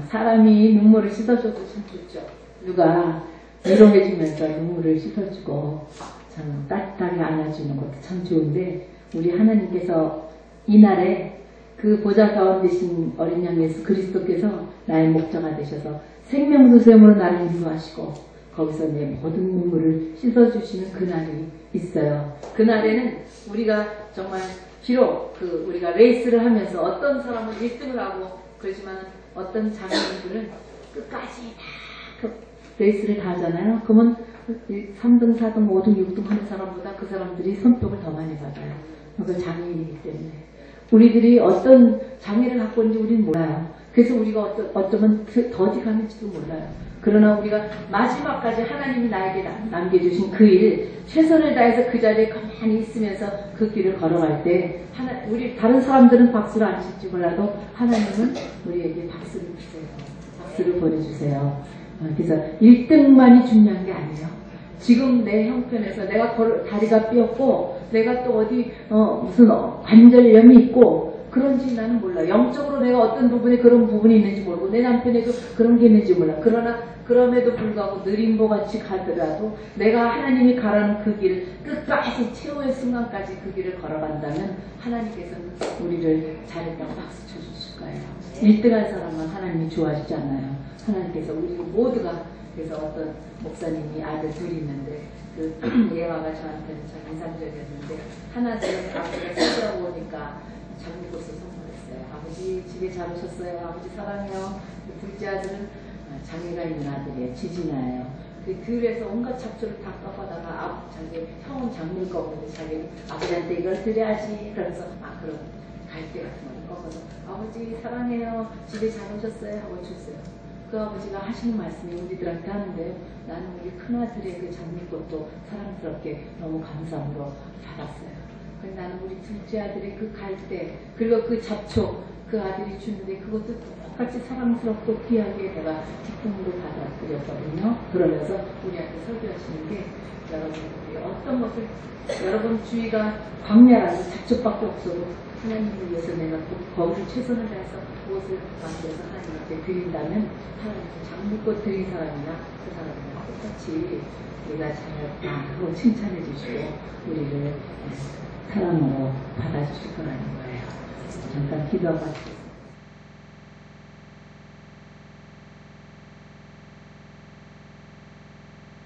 사람이 눈물을 씻어줘도 참 좋죠. 누가 위로해주면서 눈물을 씻어주고 참 따뜻하게 안아주는 것도 참 좋은데 우리 하나님께서 이날에 그 보좌 가운데 계신 어린 양 예수 그리스도께서 나의 목자가 되셔서 생명수샘으로 나를 인도하시고 거기서 내 모든 눈물을 씻어주시는 그날이 있어요. 그날에는 우리가 정말 비록 우리가 레이스를 하면서 어떤 사람은 1등을 하고 그렇지만 어떤 장애인들은 끝까지 다 레이스를 다 하잖아요. 그러면 3등, 4등, 5등, 6등 하는 사람보다 그 사람들이 손뼉을 더 많이 받아요. 그건 장애인이기 때문에. 우리들이 어떤 장애를 갖고 있는지 우리는 몰라요. 그래서 우리가 어쩌면 더디 가는지도 몰라요. 그러나 우리가 마지막까지 하나님이 나에게 남겨주신 그 일, 최선을 다해서 그 자리에 가만히 있으면서 그 길을 걸어갈 때, 우리 다른 사람들은 박수를 안 칠지 몰라도 하나님은 우리에게 박수를 주세요. 박수를 보내주세요. 그래서 1등만이 중요한 게 아니에요. 지금 내 형편에서 내가 다리가 삐었고, 내가 또 어디 무슨 관절염이 있고, 그런지 나는 몰라. 영적으로 내가 어떤 부분에 그런 부분이 있는지 모르고 내 남편에도 그런 게 있는지 몰라. 그러나 그럼에도 불구하고 느림보 같이 가더라도 내가 하나님이 가라는 그 길 끝까지 최후의 순간까지 그 길을 걸어간다면 하나님께서는 우리를 잘했다고 박수 쳐주실 거예요. 1등한 사람은 하나님이 좋아하시잖아요. 하나님께서 우리 모두가 그래서 어떤 목사님이 아들 둘이 있는데 그 예화가 저한테는 참 인상적이었는데 하나 둘 아버지가 찾아오고 오니까 장미꽃을 선물했어요. 아버지 집에 잘 오셨어요. 아버지 사랑해요. 그 둘째 아들은 장애가 있는 아들이에요. 지진아예요. 그 들에서 온갖 잡초를 다 꺾어다가 자기 형은 장미를 꺾는데 자기는 아버지한테 이걸 드려야지. 그러면서 그럼 갈대 같은 걸 꺾어서 아버지 사랑해요. 집에 잘 오셨어요. 하고 줬어요. 그 아버지가 하시는 말씀이 우리들한테 하는데 나는 우리 큰아들의 그 장미꽃도 사랑스럽게 너무 감사함으로 받았어요. 근데 나는 우리 둘째 아들의 그 갈대 그리고 그 잡초 그 아들이 주는데 그것도 똑같이 사랑스럽고 귀하게 내가 기쁨으로 받아들였거든요. 그러면서 우리한테 설교하시는 게 여러분들이 어떤 것을 여러분 주위가 광야라는 잡초밖에 없어도 하나님을 위해서 내가 거기서 최선을 다해서 무엇을 만들어서 하나님한테 드린다면 하나님께 장미꽃 드린 사람이나 그 사람이나 똑같이 내가 잘했다 하고 칭찬해 주시고 우리를 사랑으로 받아주실 거라는 거예요. 잠깐 기도하고